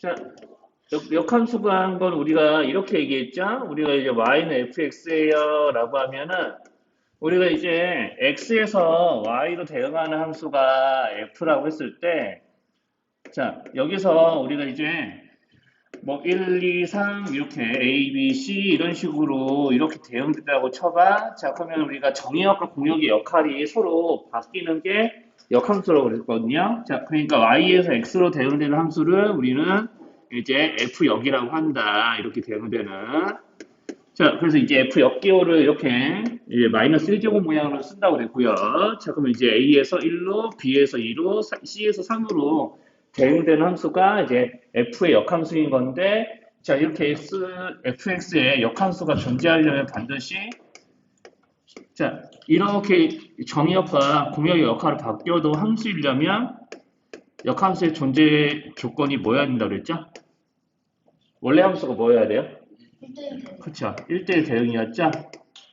자, 역함수가 한 건 우리가 이렇게 얘기했죠? 우리가 이제 y는 fx예요 라고 하면은 우리가 이제 x에서 y로 대응하는 함수가 f라고 했을 때, 자, 여기서 우리가 이제 뭐 1, 2, 3 이렇게 A, B, C 이런 식으로 이렇게 대응된다고 쳐봐. 자, 그러면 우리가 정의역과 공역의 역할이 서로 바뀌는 게 역함수라고 그랬거든요. 자, 그러니까 Y에서 X로 대응되는 함수를 우리는 이제 F역이라고 한다. 이렇게 대응되는. 자, 그래서 이제 F역 기호를 이렇게 이제 마이너스 1제곱 모양으로 쓴다고 그랬고요. 자, 그러면 이제 A에서 1로, B에서 2로, C에서 3으로 대응되는 함수가 이제 F의 역함수인 건데, 자, 이렇게 fx의 역함수가 존재하려면 반드시, 자, 이렇게 정의역과 공역의 역할을 바뀌어도 함수이려면 역함수의 존재 조건이 뭐여야 된다고 그랬죠? 원래 함수가 뭐여야 돼요? 1대1 그쵸. 1대1 대응이었죠?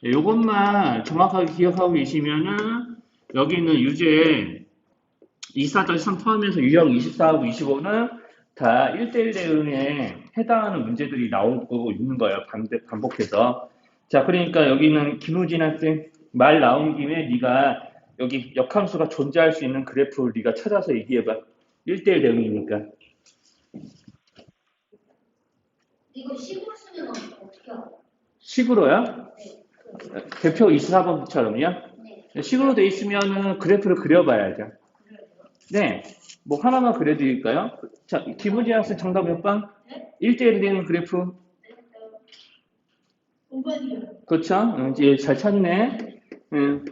네, 요것만 정확하게 기억하고 계시면은, 여기 있는 유제 24-3 포함해서 유형 24하고 25는 다 1대1 대응에 해당하는 문제들이 나오고 있는 거예요. 반복해서. 자, 그러니까 여기는 김우진 학생 말 나온 김에 네가 여기 역함수가 존재할 수 있는 그래프를 네가 찾아서 얘기해봐. 1대1 대응이니까. 이거 식으로 쓰면 어떻게 알아? 식으로요? 네. 대표 24번처럼요? 네. 식으로 돼 있으면은 그래프를 그려봐야죠. 그래요? 네. 뭐 하나만 그려드릴까요? 자, 김우진 학생 정답 몇 번? 네? 1대1이 되는 그래프. 네. 5번이요. 그렇죠? 이제 잘 찾네. 음.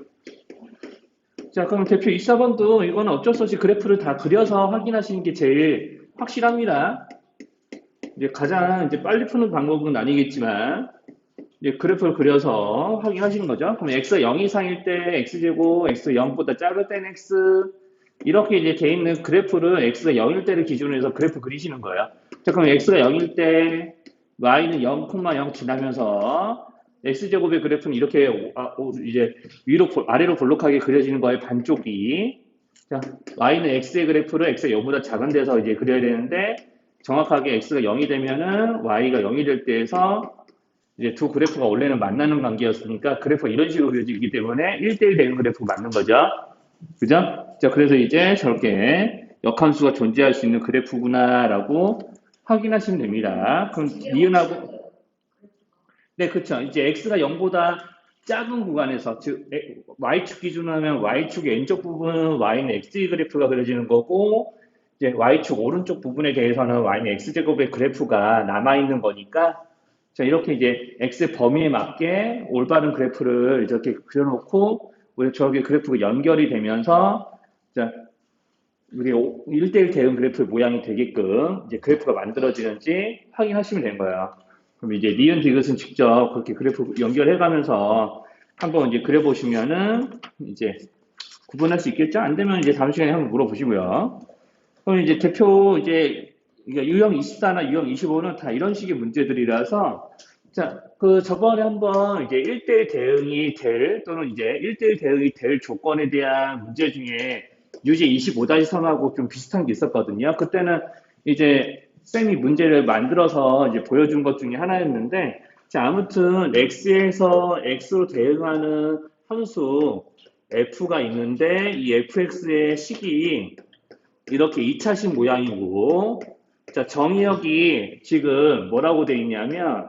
자, 그럼 대표 24번도 이거는 어쩔 수 없이 그래프를 다 그려서 확인하시는 게 제일 확실합니다. 이제 가장 이제 빨리 푸는 방법은 아니겠지만, 이제 그래프를 그려서 확인하시는 거죠. 그럼 x가 0 이상일 때 x제곱, x 0보다 작을 때는 x, 이렇게 이제 돼 있는 그래프를 x가 0일 때를 기준으로 해서 그래프 그리시는 거예요. 자, 그럼 x가 0일 때 y는 0,0 지나면서 x제곱의 그래프는 이렇게 이제 위로 아래로 볼록하게 그려지는 거예요. 반쪽이. 자, y는 x의 그래프를 x가 0보다 작은 데서 이제 그려야 되는데 정확하게 x가 0이 되면은 y가 0이 될 때에서 이제 두 그래프가 원래는 만나는 관계였으니까 그래프가 이런 식으로 그려지기 때문에 1대1 되는 그래프가 맞는 거죠. 그죠? 자, 그래서 이제 저렇게 역함수가 존재할 수 있는 그래프구나라고 확인하시면 됩니다. 그럼 니은하고, 네, 그쵸. 이제 x가 0보다 작은 구간에서, 즉, y축 기준으로 하면 y축의 왼쪽 부분은 y는 x 그래프가 그려지는 거고, 이제 y축 오른쪽 부분에 대해서는 y는 x제곱의 그래프가 남아있는 거니까, 자, 이렇게 이제 x의 범위에 맞게 올바른 그래프를 이렇게 그려놓고, 우리 저기 그래프가 연결이 되면서, 자, 우리 1대1 대응 그래프 모양이 되게끔 이제 그래프가 만들어지는지 확인하시면 되는 거예요. 그럼 이제 니은 디귿은 직접 그렇게 그래프 연결해 가면서 한번 이제 그려보시면은 이제 구분할 수 있겠죠? 안 되면 이제 다음 시간에 한번 물어보시고요. 그럼 이제 대표 이제 그러니까 유형 24나 유형 25는 다 이런 식의 문제들이라서 자, 그 저번에 한번 이제 1대1 대응이 될 또는 이제 1대1 대응이 될 조건에 대한 문제 중에 유제 25-3하고 좀 비슷한 게 있었거든요. 그때는 이제 쌤이 문제를 만들어서 이제 보여준 것 중에 하나였는데 자, 아무튼 x에서 x로 대응하는 함수 f가 있는데 이 fx의 식이 이렇게 2차식 모양이고 자, 정의역이 지금 뭐라고 돼 있냐면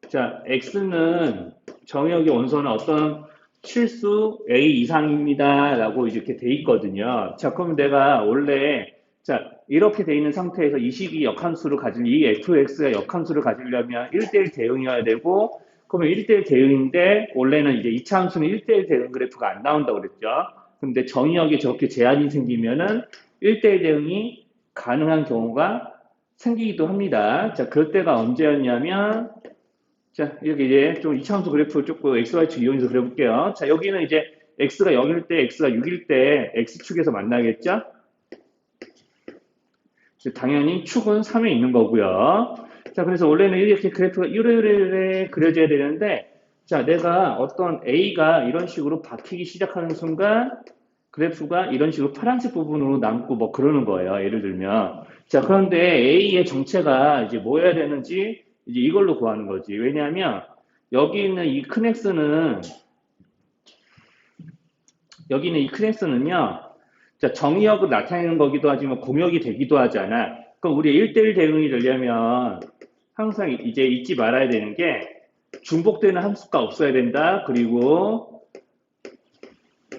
자, x는 정의역의 원소는 어떤 실수 a 이상입니다 라고 이렇게 돼 있거든요. 자, 그럼 내가 원래 자, 이렇게 돼 있는 상태에서 이 식이 역함수를 가질 이 fx가 역함수를 가지려면 1대1 대응이어야 되고 그러면 1대1 대응인데 원래는 이제 2차 함수는 1대1 대응 그래프가 안 나온다고 그랬죠. 근데 정의역에 저렇게 제한이 생기면은 1대1 대응이 가능한 경우가 생기기도 합니다. 자, 그럴 때가 언제였냐면 자, 이렇게 이제 좀 이차함수 그래프 조금 XY축 이용해서 그려볼게요. 자, 여기는 이제 X가 0일 때, X가 6일 때 X축에서 만나겠죠? 당연히 축은 3에 있는 거고요. 자, 그래서 원래는 이렇게 그래프가 이래이래 그려져야 되는데, 자, 내가 어떤 A가 이런 식으로 바뀌기 시작하는 순간, 그래프가 이런 식으로 파란색 부분으로 남고 뭐 그러는 거예요. 예를 들면. 자, 그런데 A의 정체가 이제 뭐여야 되는지 이제 이걸로 구하는 거지. 왜냐하면 여기 있는 이 큰 X는 여기 있는 이 큰 X는요. 자, 정의역으로 나타내는 거기도 하지만 공역이 되기도 하잖아. 그럼 우리 1대1 대응이 되려면 항상 이제 잊지 말아야 되는 게 중복되는 함수가 없어야 된다. 그리고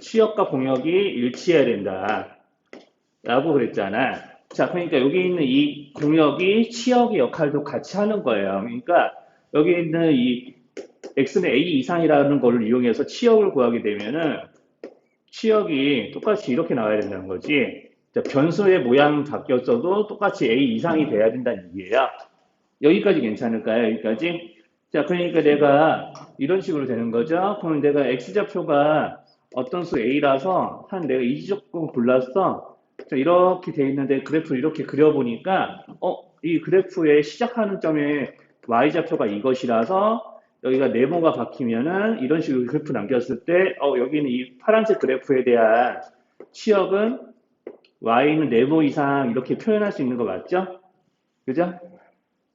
치역과 공역이 일치해야 된다. 라고 그랬잖아. 자, 그러니까 여기 있는 이 공역이 치역의 역할도 같이 하는 거예요. 그러니까 여기 있는 이 x는 a 이상이라는 걸 이용해서 치역을 구하게 되면은 치역이 똑같이 이렇게 나와야 된다는 거지. 자, 변수의 모양 바뀌었어도 똑같이 a 이상이 돼야 된다는 얘기예요. 여기까지 괜찮을까요? 여기까지? 자, 그러니까 내가 이런 식으로 되는 거죠. 그럼 내가 x좌표가 어떤 수 a라서 한 내가 이지조건 골랐어. 자, 이렇게 돼 있는데 그래프를 이렇게 그려보니까 이 그래프의 시작하는 점에 y좌표가 이것이라서 여기가 네모가 박히면은 이런 식으로 그래프 남겼을 때 여기는 이 파란색 그래프에 대한 치역은 y는 네모 이상 이렇게 표현할 수 있는 거 맞죠? 그죠?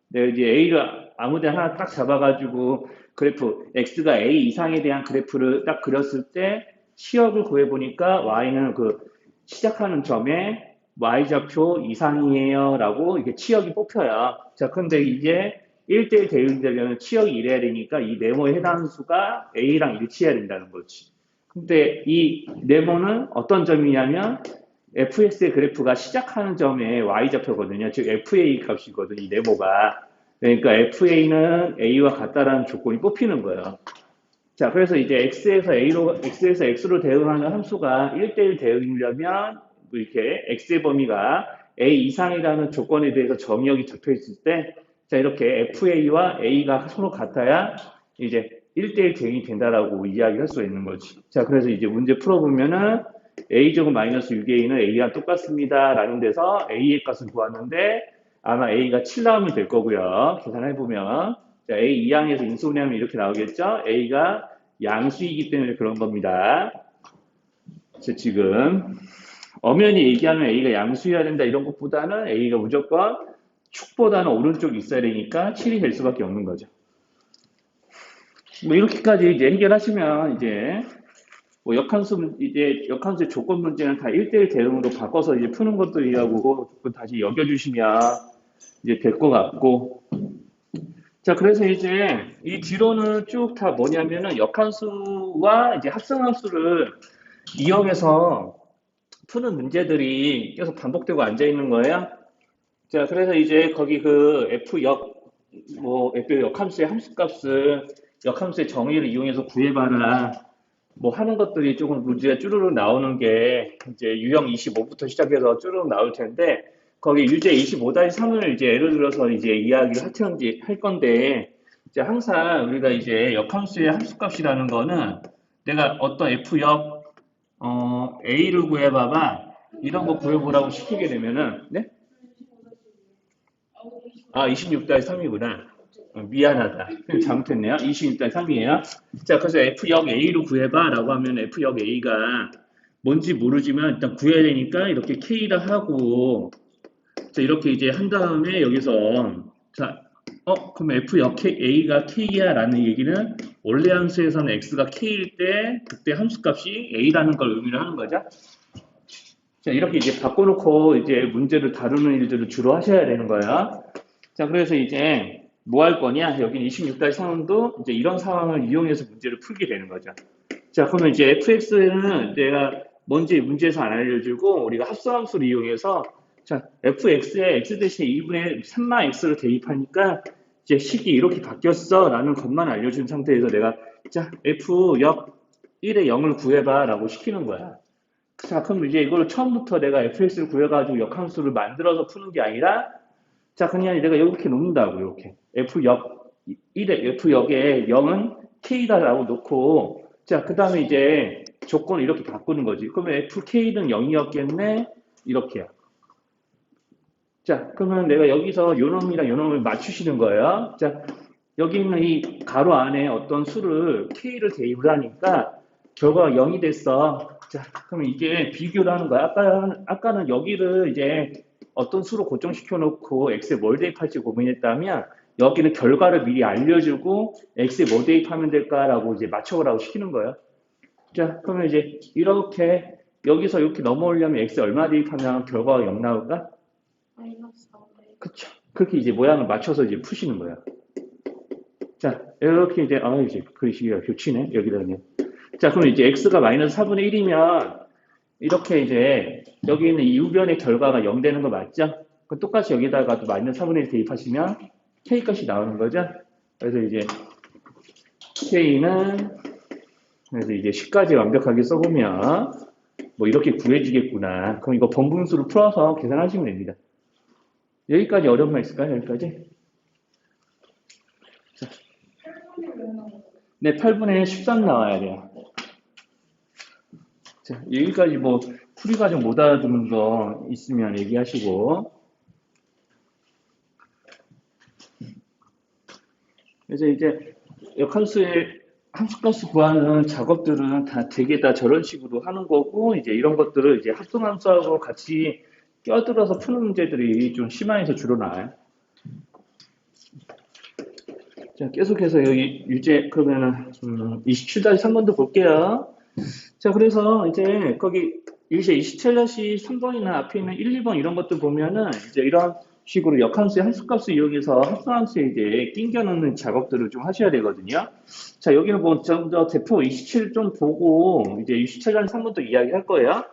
내가 이제 A를 아무 데 하나 딱 잡아가지고 그래프 X가 A 이상에 대한 그래프를 딱 그렸을 때 치역을 구해보니까 Y는 그 시작하는 점에 Y좌표 이상이에요 라고 이게 치역이 뽑혀요. 자, 근데 이제 1대1 대응이 되려면 치역이 이래야 되니까 이 네모의 해당 수가 A랑 일치해야 된다는 거지. 근데 이 네모는 어떤 점이냐면 fx의 그래프가 시작하는 점에 y좌표거든요. 즉 fA 값이거든요. 이 네모가. 그러니까 fa는 a와 같다라는 조건이 뽑히는 거예요. 자, 그래서 이제 x에서 x로 대응하는 함수가 1대1 대응이려면 뭐 이렇게 x의 범위가 a 이상이라는 조건에 대해서 정의역이 적혀 있을 때, 자, 이렇게 fa와 a가 서로 같아야 이제 1대1 대응이 된다라고 이야기할 수 있는 거지. 자, 그래서 이제 문제 풀어보면은 a제곱 마이너스 6a는 a와 똑같습니다. 라는 데서 a의 값을 구하는데 아마 a가 7 나오면 될 거고요. 계산해보면. 자, a 이항에서 인수분해하면 이렇게 나오겠죠? a가 양수이기 때문에 그런 겁니다. 자, 지금 엄연히 얘기하면 a가 양수여야 된다 이런 것보다는 a가 무조건 축보다는 오른쪽에 있어야 되니까 7이 될 수밖에 없는 거죠. 뭐 이렇게까지 이제 해결하시면 이제 뭐 역함수의 조건 문제는 다 1대1 대응으로 바꿔서 이제 푸는 것들이라고 다시 여겨주시면 이제 될 것 같고. 자, 그래서 이제 이 뒤로는 쭉 다 뭐냐면은 역함수와 이제 합성함수를 이용해서 푸는 문제들이 계속 반복되고 앉아 있는 거예요. 자, 그래서 이제 거기 그 F 역함수의 함수값을 역함수의 정의를 이용해서 구해봐라. 뭐 하는 것들이 조금 문제가 쭈루룩 나오는 게 이제 유형 25부터 시작해서 쭈루룩 나올 텐데 거기 유제 25-3을 이제 예를 들어서 이제 이야기를 할 건데 이제 항상 우리가 이제 역함수의 함수값이라는 거는 내가 어떤 F역 A를 구해봐봐 이런 거 구해보라고 시키게 되면은 네? 26-3이구나. 미안하다. 잘못했네요. 26-3이에요. 자, 그래서 F역 A로 구해봐 라고 하면 F역 A가 뭔지 모르지만 일단 구해야 되니까 이렇게 K를 하고 자, 이렇게 이제 한 다음에 여기서 자, 그럼 F역 A가 K야 라는 얘기는 원래 함수에서는 X가 K일 때 그때 함수값이 A라는 걸 의미를 하는 거죠. 자, 이렇게 이제 바꿔놓고 이제 문제를 다루는 일들을 주로 하셔야 되는 거예요. 자, 그래서 이제 뭐 할 거냐? 여기 26-3도 이제 이런 상황을 이용해서 문제를 풀게 되는 거죠. 자, 그러면 이제 fx는 내가 뭔지 문제에서 안 알려주고 우리가 합성함수를 이용해서 자, fx에 x 대신 2분의 3마 x를 대입하니까 이제 식이 이렇게 바뀌었어 라는 것만 알려준 상태에서 내가 자, f역 1의 0을 구해봐 라고 시키는 거야. 자, 그럼 이제 이걸 처음부터 내가 fx를 구해가지고 역함수를 만들어서 푸는 게 아니라 자, 그냥 내가 이렇게 놓는다고, 이렇게. F역에 0은 K다라고 놓고, 자, 그 다음에 이제 조건을 이렇게 바꾸는 거지. 그러면 FK는 0이었겠네? 이렇게요. 자, 그러면 내가 여기서 요 놈이랑 요 놈을 맞추시는 거예요. 자, 여기 있는 이 가로 안에 어떤 수를 K를 대입을 하니까 결과가 0이 됐어. 자, 그럼 이게 비교를 하는 거야. 아까는 여기를 이제 어떤 수로 고정시켜 놓고 x에 뭘 대입할지 고민했다면 여기는 결과를 미리 알려주고 x에 뭐 대입하면 될까라고 이제 맞춰보라고 시키는 거예요. 자, 그러면 이제 이렇게 여기서 이렇게 넘어오려면 x에 얼마 대입하면 결과가 0 나올까? 마이너스 4분의 그쵸. 그렇게 이제 모양을 맞춰서 이제 푸시는 거예요. 자, 이렇게 이제 글씨가 교치네. 여기다 그냥. 자, 그럼 이제 x가 마이너스 4분의 1이면 이렇게 이제 여기 있는 이 우변의 결과가 0 되는 거 맞죠? 그럼 똑같이 여기다가도 마이너스 4분의 1 대입하시면 k 값이 나오는 거죠? 그래서 이제 k는 그래서 이제 10까지 완벽하게 써보면 뭐 이렇게 구해지겠구나. 그럼 이거 번분수를 풀어서 계산하시면 됩니다. 여기까지 어려운 말 있을까요? 여기까지? 8분의 5 나오고 네, 8분의 13 나와야 돼요. 자, 여기까지 뭐 풀이 과정 못 알아듣는 거 있으면 얘기하시고. 그래서 이제 역함수의 함수값을 구하는 작업들은 다 되게 다 저런 식으로 하는 거고, 이제 이런 것들을 이제 합성함수하고 같이 껴들어서 푸는 문제들이 좀 심화해서 주로 나와요. 자, 계속해서 여기 유제, 그러면은, 27-3번도 볼게요. 자, 그래서 이제 거기 이제 27-3번이나 앞에 있는 1, 2번 이런 것들 보면은 이제 이런 식으로 역함수의 함수값을 이용해서 합성함수에 이제 낑겨 넣는 작업들을 좀 하셔야 되거든요. 자, 여기는 뭐 좀 더 대표 27 좀 보고 이제 27-3번도 이야기할 거예요.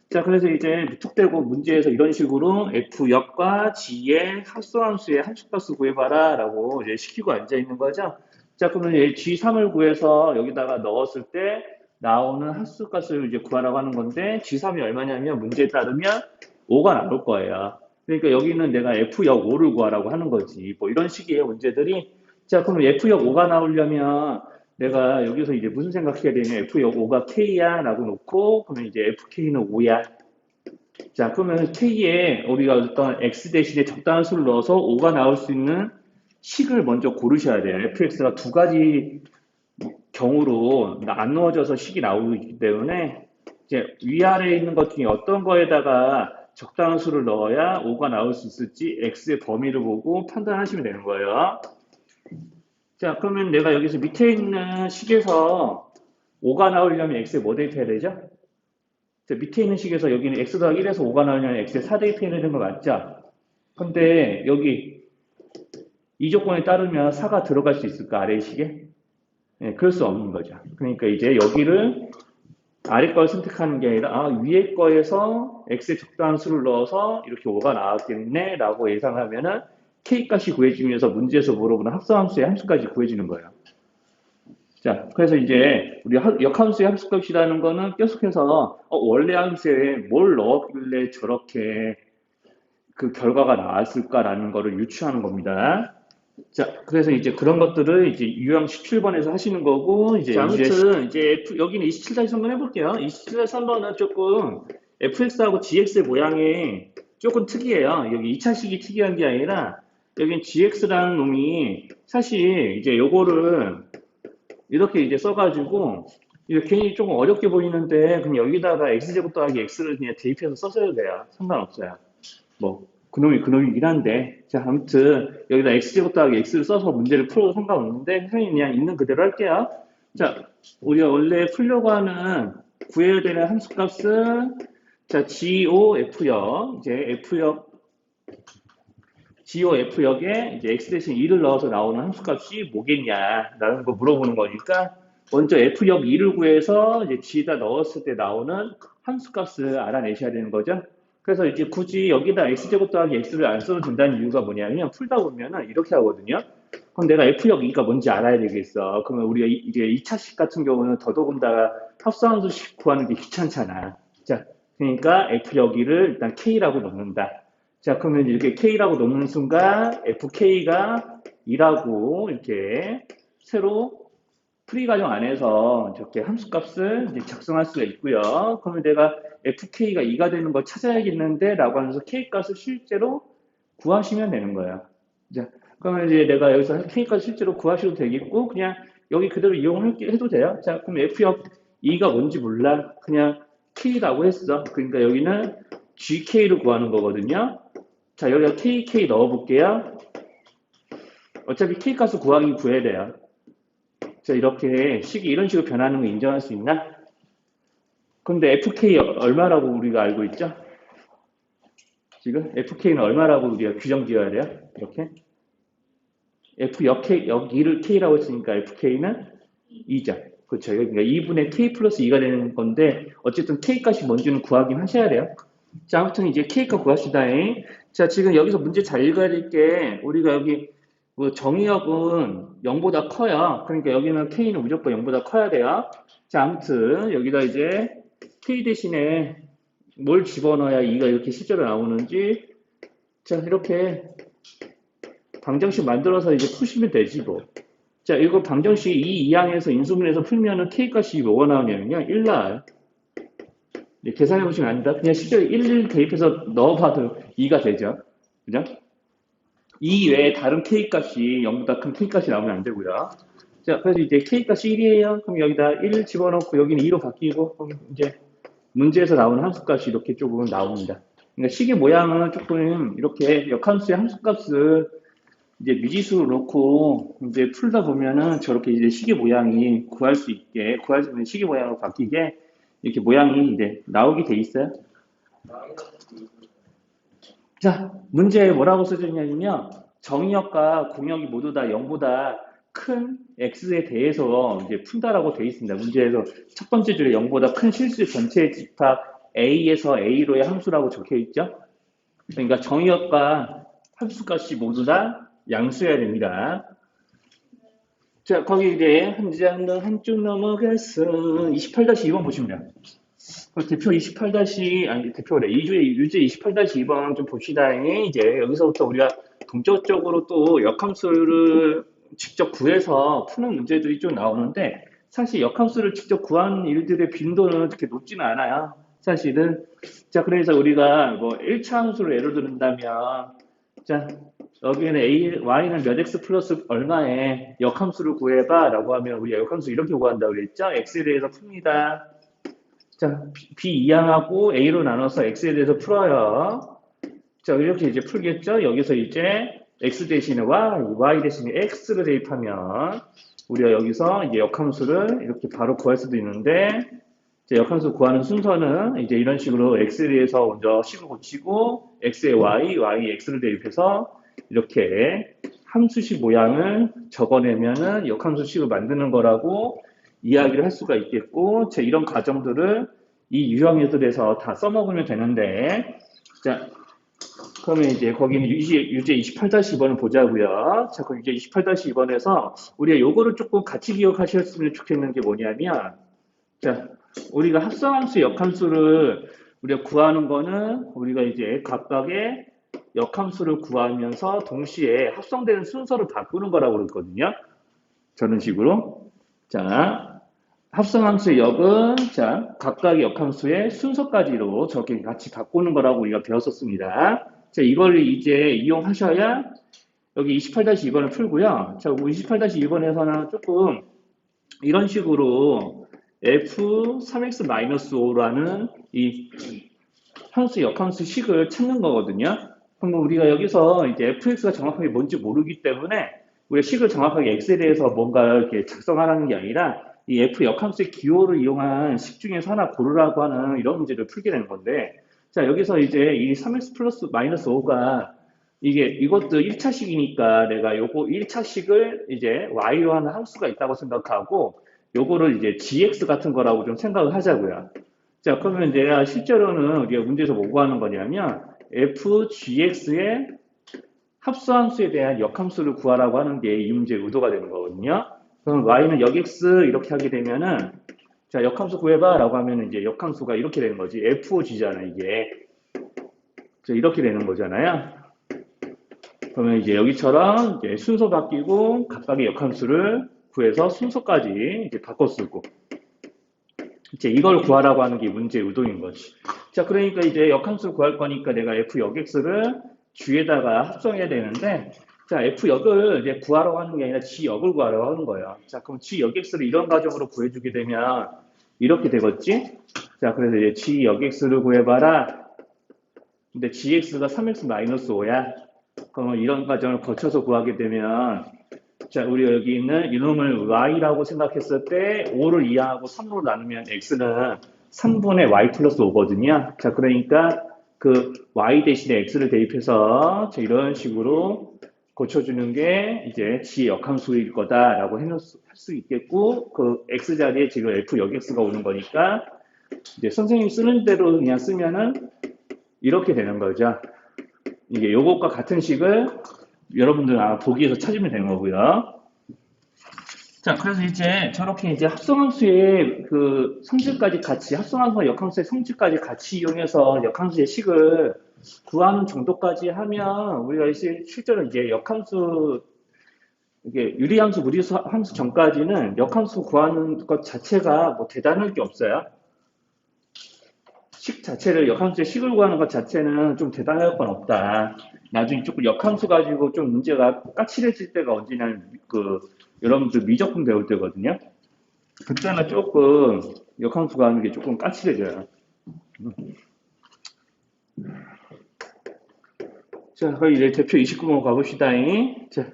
자, 그래서 이제 무턱대고 문제에서 이런 식으로 F역과 G의 합성함수의 함수값을 구해봐라 라고 이제 시키고 앉아 있는 거죠. 자, 그러면 이제 G3을 구해서 여기다가 넣었을 때 나오는 함수값을 이제 구하라고 하는 건데 G3이 얼마냐면 문제에 따르면 5가 나올 거예요. 그러니까 여기는 내가 F역 5를 구하라고 하는 거지. 뭐 이런 식의 문제들이. 자, 그럼 F역 5가 나오려면 내가 여기서 이제 무슨 생각해야 되냐. F역 5가 K야 라고 놓고 그러면 이제 FK는 5야. 자, 그러면 K에 우리가 어떤 X 대신에 적당한 수를 넣어서 5가 나올 수 있는 식을 먼저 고르셔야 돼요. fx가 두 가지 경우로 나누어져서 식이 나오기 때문에 이제 위아래에 있는 것 중에 어떤 거에다가 적당한 수를 넣어야 5가 나올 수 있을지 x의 범위를 보고 판단하시면 되는 거예요. 자, 그러면 내가 여기서 밑에 있는 식에서 5가 나오려면 x에 뭐 대입해야 되죠? 자, 밑에 있는 식에서 여기는 x 더하기 1에서 5가 나오려면 x에 4 대입해야 되는 거 맞죠? 근데 여기 이 조건에 따르면 4가 들어갈 수 있을까? 아래 식에? 네, 그럴 수 없는 거죠. 그러니까 이제 여기를 아래 걸 선택하는 게 아니라 위에 거에서 x의 적당한 수를 넣어서 이렇게 5가 나왔겠네 라고 예상하면은 k값이 구해지면서 문제에서 물어보는 합성함수의 함수까지 구해지는 거예요. 자, 그래서 이제 우리 역함수의 함수값이라는 거는 계속해서 원래 함수에 뭘 넣었길래 저렇게 그 결과가 나왔을까라는 거를 유추하는 겁니다. 자, 그래서 이제 그런 것들을 이제 유형 17번에서 하시는 거고, 이제 자, 아무튼 이제 여기는 27-3번 해볼게요. 27-3번은 조금 fx하고 gx의 모양이 조금 특이해요. 여기 2차식이 특이한 게 아니라 여기 gx라는 놈이 사실 이제 요거를 이렇게 이제 써가지고 이게 괜히 조금 어렵게 보이는데 그럼 여기다가 x제곱 더하기 x를 그냥 대입해서 써줘도 돼요. 상관없어요. 뭐 그놈이긴 한데 자 아무튼 여기다 x제곱 더하기 x를 써서 문제를 풀어도 상관없는데 선생님이 그냥 있는 그대로 할게요. 자 우리가 원래 풀려고 하는 구해야 되는 함수값은 자 GOF역 이제 F역 GOF역에 이제 x 대신 2를 넣어서 나오는 함수값이 뭐겠냐라는 거 물어보는 거니까 먼저 F역 2를 구해서 이제 G에다 넣었을 때 나오는 함수값을 알아내셔야 되는 거죠. 그래서 이제 굳이 여기다 x제곱 더하기 x를 안 써도 된다는 이유가 뭐냐면 풀다 보면은 이렇게 하거든요. 그럼 내가 f역 2가 뭔지 알아야 되겠어. 그러면 우리가 이제 2차식 같은 경우는 더더군다나 합성함수식 구하는 게 귀찮잖아. 자, 그러니까 f역 2를 일단 k라고 놓는다. 자, 그러면 이렇게 k라고 놓는 순간 fk가 2라고 이렇게 새로 풀이 과정 안에서 저렇게 함수값을 이제 작성할 수가 있고요. 그러면 내가 fk가 2가 되는 걸 찾아야겠는데 라고 하면서 k값을 실제로 구하시면 되는 거예요. 자, 그러면 이제 내가 여기서 k값을 실제로 구하셔도 되겠고 그냥 여기 그대로 이용해도 돼요. 자, 그럼 f역 2가 뭔지 몰라. 그냥 K라고 했어. 그러니까 여기는 GK를 구하는 거거든요. 자, 여기다 KK 넣어볼게요. 어차피 K 값을 구해야 돼요. 자, 이렇게 식이 이런 식으로 변하는 거 인정할 수 있나? 근데 FK 얼마라고 우리가 알고 있죠? 지금 FK는 얼마라고 우리가 규정 지어야 돼요? 이렇게 여기를 K라고 했으니까 FK는 2죠. 그렇죠. 그러니까 2분의 K 플러스 2가 되는 건데 어쨌든 K 값이 뭔지는 구하긴 하셔야 돼요. 자, 아무튼 이제 K 값 구합시다. 자, 지금 여기서 문제 잘 읽어야 될 게 우리가 여기 뭐 정의역은 0보다 커요. 그러니까 여기는 K는 무조건 0보다 커야 돼요. 자, 아무튼 여기다 이제 K 대신에 뭘 집어넣어야 2가 이렇게 실제로 나오는지 자, 이렇게 방정식 만들어서 이제 푸시면 되지 뭐. 자, 이거 방정식 이 2항에서 인수분해서 풀면은 K 값이 뭐가 나오냐면요. 1 나와요. 계산해 보시면 아니다. 그냥 실제로 1 대입해서 넣어봐도 2가 되죠. 그죠? 이 외에 다른 K 값이 0보다 큰 K 값이 나오면 안 되고요. 자, 그래서 이제 K 값이 1이에요. 그럼 여기다 1 집어넣고 여기는 2로 바뀌고 그럼 이제 문제에서 나오는 함수값이 이렇게 조금 나옵니다. 그러니까 식의 모양은 조금 이렇게 역함수의 함수값을 이제 미지수로 놓고 이제 풀다 보면은 저렇게 이제 식의 모양이 구할 수 있는 식의 모양으로 바뀌게 이렇게 모양이 이제 나오게 돼 있어요. 자, 문제에 뭐라고 써졌냐면요. 정의역과 공역이 모두 다 0보다 큰 x에 대해서 이제 푼다라고 돼 있습니다. 문제에서 첫 번째 줄에 0보다 큰 실수 전체의 집합 a에서 a로의 함수라고 적혀 있죠. 그러니까 정의역과 함수값이 모두 다 양수여야 됩니다. 자, 거기 이제 한 장 한쪽 넘어가서 28-2번 보시면 돼요. 대표 28-아니 대표래 유제 28-2번 좀 봅시다. 이제 여기서부터 우리가 동적적으로 또 역함수를 직접 구해서 푸는 문제들이 좀 나오는데 사실 역함수를 직접 구하는 일들의 빈도는 그렇게 높지는 않아요. 사실은. 자, 그래서 우리가 뭐 1차 함수를 예를 든다면 자, 여기는 y는 몇 x 플러스 얼마에 역함수를 구해봐 라고 하면 우리가 역함수 이렇게 구한다고 그랬죠? x에 대해서 풉니다. 자, b 2항하고 a로 나눠서 x에 대해서 풀어요. 자, 이렇게 이제 풀겠죠? 여기서 이제 x 대신에 y 대신에 x를 대입하면 우리가 여기서 이제 역함수를 이렇게 바로 구할 수도 있는데 이제 역함수 구하는 순서는 이제 이런 식으로 x에 대해서 먼저 식을 고치고 x에 y에 x를 대입해서 이렇게 함수식 모양을 적어내면은 역함수식을 만드는 거라고 이야기를 할 수가 있겠고, 이런 과정들을 이 유형들에서 다 써먹으면 되는데, 자, 그러면 이제 거기는 유제 28-2번을 보자고요. 자, 그럼 유제 28-2번에서 우리가 요거를 조금 같이 기억하셨으면 좋겠는 게 뭐냐면, 자, 우리가 합성함수, 역함수를 우리가 구하는 거는 우리가 이제 각각의 역함수를 구하면서 동시에 합성되는 순서를 바꾸는 거라고 그랬거든요. 저런 식으로. 자, 합성함수의 역은 자, 각각의 역함수의 순서까지로 저렇게 같이 바꾸는 거라고 우리가 배웠었습니다. 자, 이걸 이제 이용하셔야 여기 28-2번을 풀고요. 자, 28-2번에서는 조금 이런 식으로 f3x-5라는 이 함수 역함수 식을 찾는 거거든요. 그럼 우리가 여기서 이제 fx가 정확하게 뭔지 모르기 때문에 우리가 식을 정확하게 x에 대해서 뭔가 이렇게 작성하라는 게 아니라 이 f 역함수의 기호를 이용한 식 중에서 하나 고르라고 하는 이런 문제를 풀게 되는 건데, 자, 여기서 이제 이 3x 플러스 마이너스 5가 이것도 1차식이니까 내가 요거 1차식을 이제 y로 하는 함수가 있다고 생각하고 요거를 이제 gx 같은 거라고 좀 생각을 하자고요. 자, 그러면 내가 실제로는 우리가 문제에서 뭐 구하는 거냐면 fgx의 합수함수에 대한 역함수를 구하라고 하는 게 이 문제의 의도가 되는 거거든요. 그럼 y는 역x 이렇게 하게 되면은 자, 역함수 구해봐 라고 하면 이제 역함수가 이렇게 되는 거지. fog잖아, 이게. 자, 이렇게 되는 거잖아요. 그러면 이제 여기처럼 이제 순서 바뀌고 각각의 역함수를 구해서 순서까지 이제 바꿔 쓰고 이제 이걸 구하라고 하는 게 문제의 의도인 거지. 자, 그러니까 이제 역함수를 구할 거니까 내가 f 역x를 g에다가 합성해야 되는데, 자, f 역을 이제 구하라고 하는 게 아니라 g 역을 구하라고 하는 거예요. 자, 그럼 g 역 x를 이런 과정으로 구해주게 되면 이렇게 되겠지? 자, 그래서 이제 g 역 x를 구해봐라. 근데 gx가 3x-5야. 그러면 이런 과정을 거쳐서 구하게 되면, 자, 우리 여기 있는 이놈을 y라고 생각했을 때 5를 이하하고 3으로 나누면 x는 3분의 y 플러스 5거든요. 자, 그러니까 그 y 대신에 x를 대입해서 자, 이런 식으로 고쳐주는 게 이제 g 역함수일 거다라고 할 수 있겠고, 그 x 자리에 지금 f 역 x가 오는 거니까 이제 선생님이 쓰는 대로 그냥 쓰면은 이렇게 되는 거죠. 이게 요것과 같은 식을 여러분들 아마 보기에서 찾으면 되는 거고요. 자, 그래서 이제 저렇게 이제 합성함수의 그 성질까지 같이, 합성함수와 역함수의 성질까지 같이 이용해서 역함수의 식을 구하는 정도까지 하면 우리가 실제로 이제 역함수, 이게 유리함수, 무리함수 전까지는 역함수 구하는 것 자체가 뭐 대단할 게 없어요. 식 자체를, 역함수의 식을 구하는 것 자체는 좀 대단할 건 없다. 나중에 조금 역함수 가지고 좀 문제가 까칠해질 때가 언제냐면 여러분들 미적분 배울 때거든요. 그때는 조금 역함수 가는 게 조금 까칠해져요. 자, 그럼 이제 대표 29번 가봅시다. 자,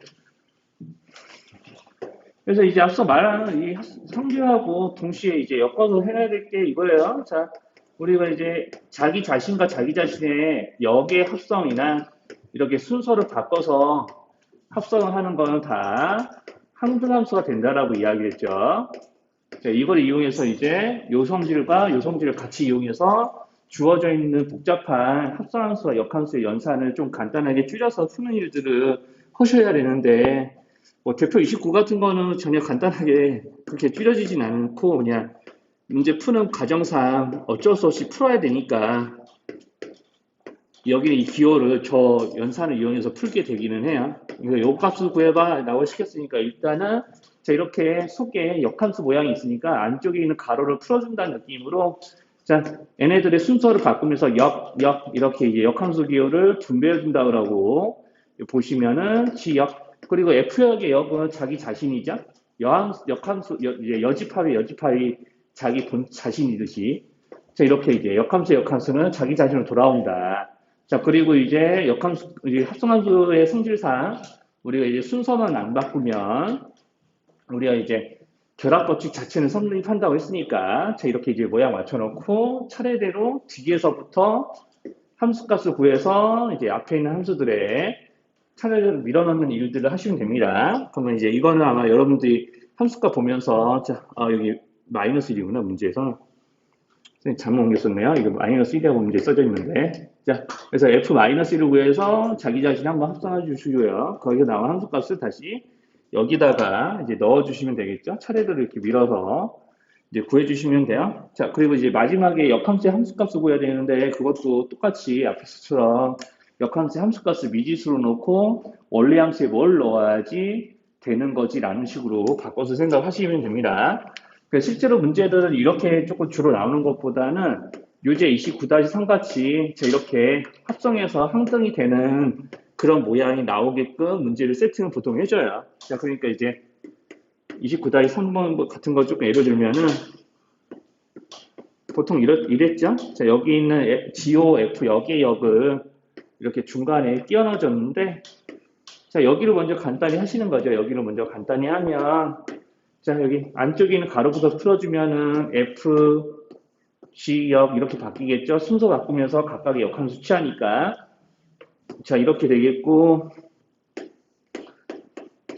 그래서 이제 앞서 말한 이 성질하고 동시에 이제 엮어서 해야 될 게 이거예요. 자, 우리가 이제 자기 자신과 자기 자신의 역의 합성이나 이렇게 순서를 바꿔서 합성을 하는 거는 다 항등함수가 된다라고 이야기했죠. 자, 이걸 이용해서 이제 요 성질과 요 성질을 같이 이용해서 주어져 있는 복잡한 합성함수와 역함수의 연산을 좀 간단하게 줄여서 푸는 일들을 하셔야 되는데, 뭐 대표 29 같은 거는 전혀 간단하게 그렇게 줄여지진 않고 그냥 문제 푸는 과정상 어쩔 수 없이 풀어야 되니까 여기는 이 기호를 저 연산을 이용해서 풀게 되기는 해요. 그래서 요 값을 구해봐 라고 시켰으니까 일단은 자, 이렇게 속에 역함수 모양이 있으니까 안쪽에 있는 가로를 풀어준다는 느낌으로 자, 얘네들의 순서를 바꾸면서 이렇게 이제 역함수 기호를 분배해준다 그러고 보시면은 G역 그리고 F역의 역은 자기 자신이죠. 역함수 이제 여집합이 자기 본 자신이듯이 자, 이렇게 이제 역함수는 자기 자신으로 돌아온다. 자, 그리고 이제 이제 합성함수의 성질상 우리가 이제 순서만 안 바꾸면 우리가 이제 결합 법칙 자체는 성립한다고 했으니까 자, 이렇게 이제 모양 맞춰놓고 차례대로 뒤에서부터 함수값을 구해서 이제 앞에 있는 함수들의 차례대로 밀어넣는 일들을 하시면 됩니다. 그러면 이제 이거는 아마 여러분들이 함수값 보면서 자, 여기 마이너스 1이구나 문제에서 잘못 옮겼었네요. 이거 마이너스 1이라고 문제 써져 있는데. 자, 그래서 F-1을 구해서 자기 자신 한번 합성해 주시고요. 거기서 나온 함수값을 다시 여기다가 이제 넣어 주시면 되겠죠. 차례대로 이렇게 밀어서 이제 구해 주시면 돼요. 자, 그리고 이제 마지막에 역함수의 함수값을 구해야 되는데 그것도 똑같이 앞에서처럼 역함수의 함수값을 미지수로 놓고 원래 함수에 뭘 넣어야지 되는 거지라는 식으로 바꿔서 생각하시면 됩니다. 실제로 문제들은 이렇게 조금 주로 나오는 것보다는 요제 29-3 같이 이렇게 합성해서 항등이 되는 그런 모양이 나오게끔 문제를 세팅을 보통 해줘요. 자, 그러니까 이제 29-3번 같은 거 조금 예를 들면은 보통 이랬죠? 자, 여기 있는 GOF 역의 역을 이렇게 중간에 끼워 넣어줬는데 자, 여기를 먼저 간단히 하시는 거죠. 여기를 먼저 간단히 하면 자, 여기 안쪽에 있는 가로부터 풀어주면은 F, G 역 이렇게 바뀌겠죠. 순서 바꾸면서 각각의 역함수 취하니까. 자, 이렇게 되겠고.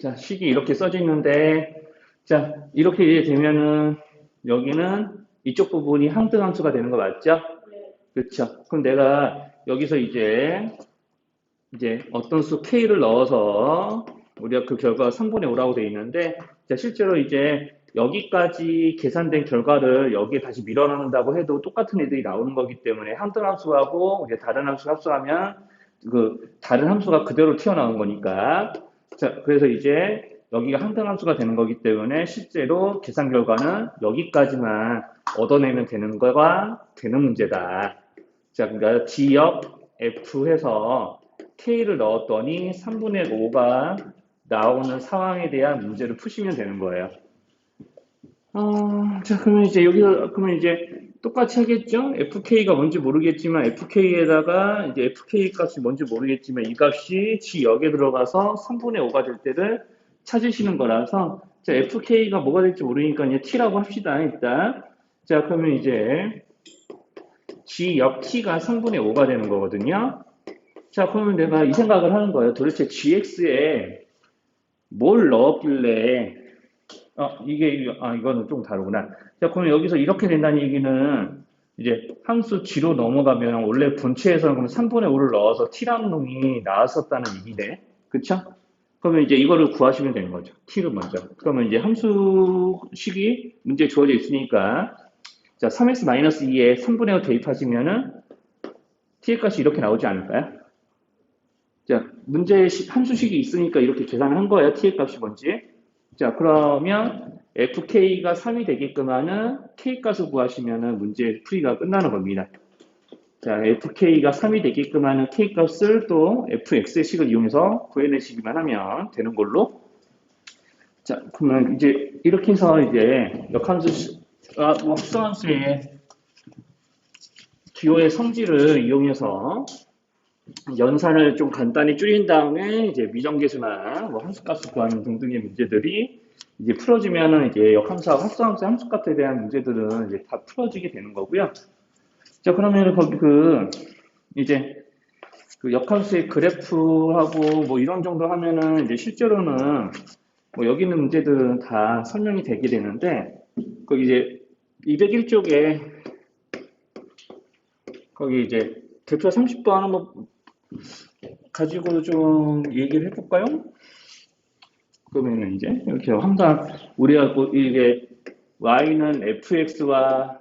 자, 식이 이렇게 써져 있는데, 자, 이렇게 되면은 여기는 이쪽 부분이 항등함수가 되는 거 맞죠? 그렇죠. 그럼 내가 여기서 이제 어떤 수 K를 넣어서 우리가 그 결과가 3분의 5라고 되어 있는데 자, 실제로 이제 여기까지 계산된 결과를 여기에 다시 밀어넣는다고 해도 똑같은 애들이 나오는 거기 때문에 항등함수하고 이제 다른 함수 합수하면 그 다른 함수가 그대로 튀어나온 거니까 자, 그래서 이제 여기가 항등함수가 되는 거기 때문에 실제로 계산 결과는 여기까지만 얻어내면 되는 거가 되는 문제다. 자, 그러니까 G역 F 해서 K를 넣었더니 3분의 5가 나오는 상황에 대한 문제를 푸시면 되는 거예요. 자, 그러면 이제 여기서, 그러면 이제 똑같이 하겠죠? fk가 뭔지 모르겠지만 fk에다가 이제 fk 값이 뭔지 모르겠지만 이 값이 g역에 들어가서 3분의 5가 될 때를 찾으시는 거라서 자, fk가 뭐가 될지 모르니까 이제 t라고 합시다. 일단 자, 그러면 이제 g역 t가 3분의 5가 되는 거거든요. 자, 그러면 내가 이 생각을 하는 거예요. 도대체 gx에 뭘 넣었길래 이거는 좀 다르구나. 자, 그럼 여기서 이렇게 된다는 얘기는 이제 함수 g로 넘어가면 원래 본체에서는 그럼 3분의 5를 넣어서 t라는 놈이 나왔었다는 얘기네. 그쵸? 그러면 이제 이거를 구하시면 되는 거죠. t를 먼저. 그러면 이제 함수식이 문제에 주어져 있으니까 자, 3x-2에 3분의 5 대입하시면은 t의 값이 이렇게 나오지 않을까요? 자, 문제에 함수식이 있으니까 이렇게 계산을 한 거예요. t의 값이 뭔지. 자, 그러면 fk가 3이 되게끔 하는 k값을 구하시면은 문제 풀이가 끝나는 겁니다. 자, fk가 3이 되게끔 하는 k값을 또 fx의 식을 이용해서 구해내시기만 하면 되는 걸로. 자, 그러면 이제 이렇게 해서 이제 합성함수의 기호의 성질을 이용해서 연산을 좀 간단히 줄인 다음에 이제 미정계수나 뭐 함수값을 구하는 등등의 문제들이 이제 풀어지면은 이제 역함수하고 합성함수 함수값에 대한 문제들은 이제 다 풀어지게 되는 거고요. 자, 그러면 거기 이제 그 역함수의 그래프하고 뭐 이런 정도 하면은 이제 실제로는 뭐 여기 있는 문제들은 다 설명이 되게 되는데 거기 이제 201쪽에 거기 이제 대표 30번 한번 가지고 좀 얘기를 해볼까요? 그러면 이제 이렇게 항상 우리가 이게 y는 fx와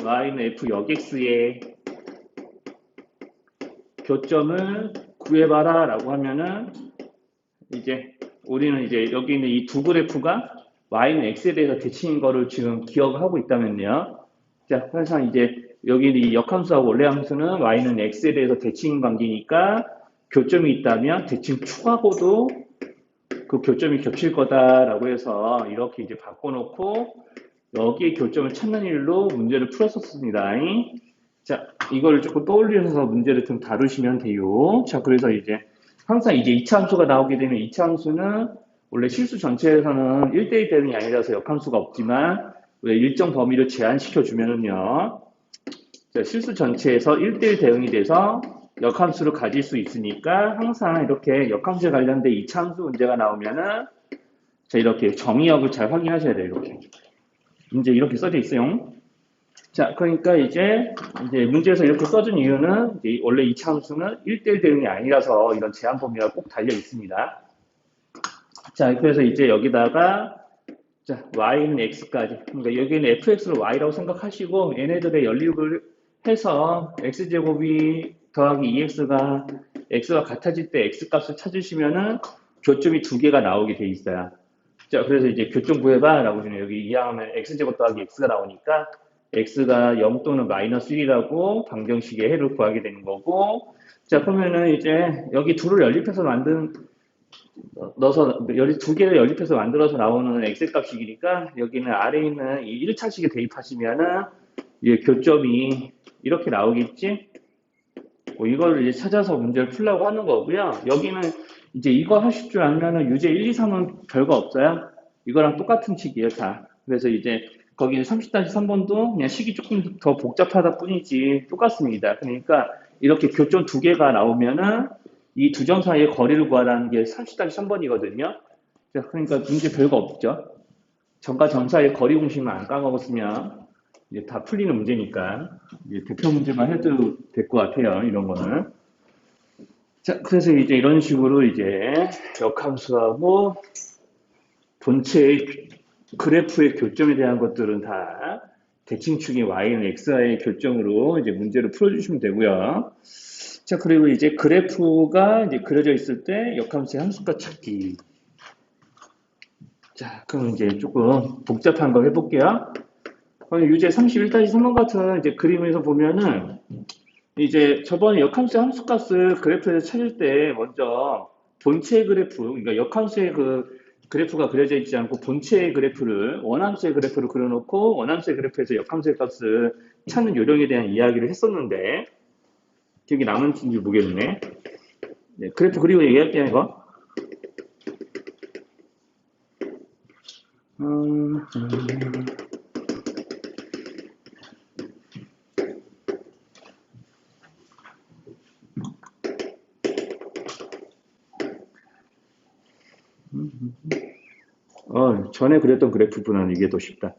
y는 f 역 x의 교점을 구해봐라 라고 하면은 이제 우리는 이제 여기 있는 이 두 그래프가 y는 x에 대해서 대칭인 거를 지금 기억하고 있다면요. 자, 항상 이제 여기 이 역함수하고 원래함수는 y는 x에 대해서 대칭 관계니까 교점이 있다면 대칭 축하고도 그 교점이 겹칠 거다라고 해서 이렇게 이제 바꿔놓고 여기에 교점을 찾는 일로 문제를 풀었었습니다. 자, 이걸 조금 떠올리셔서 문제를 좀 다루시면 돼요. 자, 그래서 이제 항상 이제 2차 함수가 나오게 되면 2차 함수는 원래 실수 전체에서는 1대1 대응이 아니라서 역함수가 없지만 왜 일정 범위를 제한시켜 주면은요. 자, 실수 전체에서 1대1 대응이 돼서 역함수를 가질 수 있으니까 항상 이렇게 역함수에 관련된 2차 함수 문제가 나오면은 자, 이렇게 정의역을 잘 확인하셔야 돼요. 이렇게. 문제 이렇게 써져 있어요. 자, 그러니까 이제 문제에서 이렇게 써준 이유는 이제 원래 2차 함수는 1대1 대응이 아니라서 이런 제한 범위가 꼭 달려 있습니다. 자, 그래서 이제 여기다가 자, y는 x까지. 그러니까 여기는 fx를 y라고 생각하시고 얘네들의 연립을 해서 x제곱이 더하기 2x가 x가 같아질 때 x값을 찾으시면은 교점이 두 개가 나오게 돼 있어요. 자, 그래서 이제 교점 구해봐 라고 주면 여기 이항하면 x제곱 더하기 x가 나오니까 x가 0 또는 마이너스 1이라고 방정식의 해를 구하게 되는 거고 자, 그러면은 이제 여기 둘을 연립해서 넣어서 두 개를 연립해서 만들어서 나오는 x값이니까 여기는 아래에 있는 이 1차식에 대입하시면은 이 교점이 이렇게 나오겠지? 뭐 이거를 이제 찾아서 문제를 풀려고 하는 거고요. 여기는 이제 이거 하실 줄 알면은 유제 1, 2, 3은 별거 없어요. 이거랑 똑같은 식이에요, 다. 그래서 이제 거기는 30-3번도 그냥 식이 조금 더 복잡하다 뿐이지 똑같습니다. 그러니까 이렇게 교점 두 개가 나오면은 이 두 점 사이의 거리를 구하라는 게 30-3번이거든요. 그러니까 문제 별거 없죠. 점과 점 사이의 거리 공식만 안 까먹었으면 이제 다 풀리는 문제니까 이제 대표 문제만 해도 될 것 같아요. 이런 거는. 자, 그래서 이제 이런 식으로 이제 역함수하고 본체의 그래프의 교점에 대한 것들은 다 대칭축인 y는 x와의 교점으로 이제 문제를 풀어주시면 되고요. 자, 그리고 이제 그래프가 이제 그려져 있을 때 역함수의 함수값 찾기. 자, 그럼 이제 조금 복잡한 거 해볼게요. 유제 31-3번 같은 이제 그림에서 보면은 이제 저번에 역함수의 함수값을 그래프에서 찾을 때 먼저 본체 그래프, 그러니까 역함수의 그 그래프가 그려져 있지 않고 본체의 그래프를 원함수의 그래프를 그려놓고 원함수의 그래프에서 역함수의 값을 찾는 요령에 대한 이야기를 했었는데 기억이 남는지 모르겠네. 네, 그래프 그리고 얘기할게요 이거. 음, 전에 그렸던 그래프보다는 이게 더 쉽다.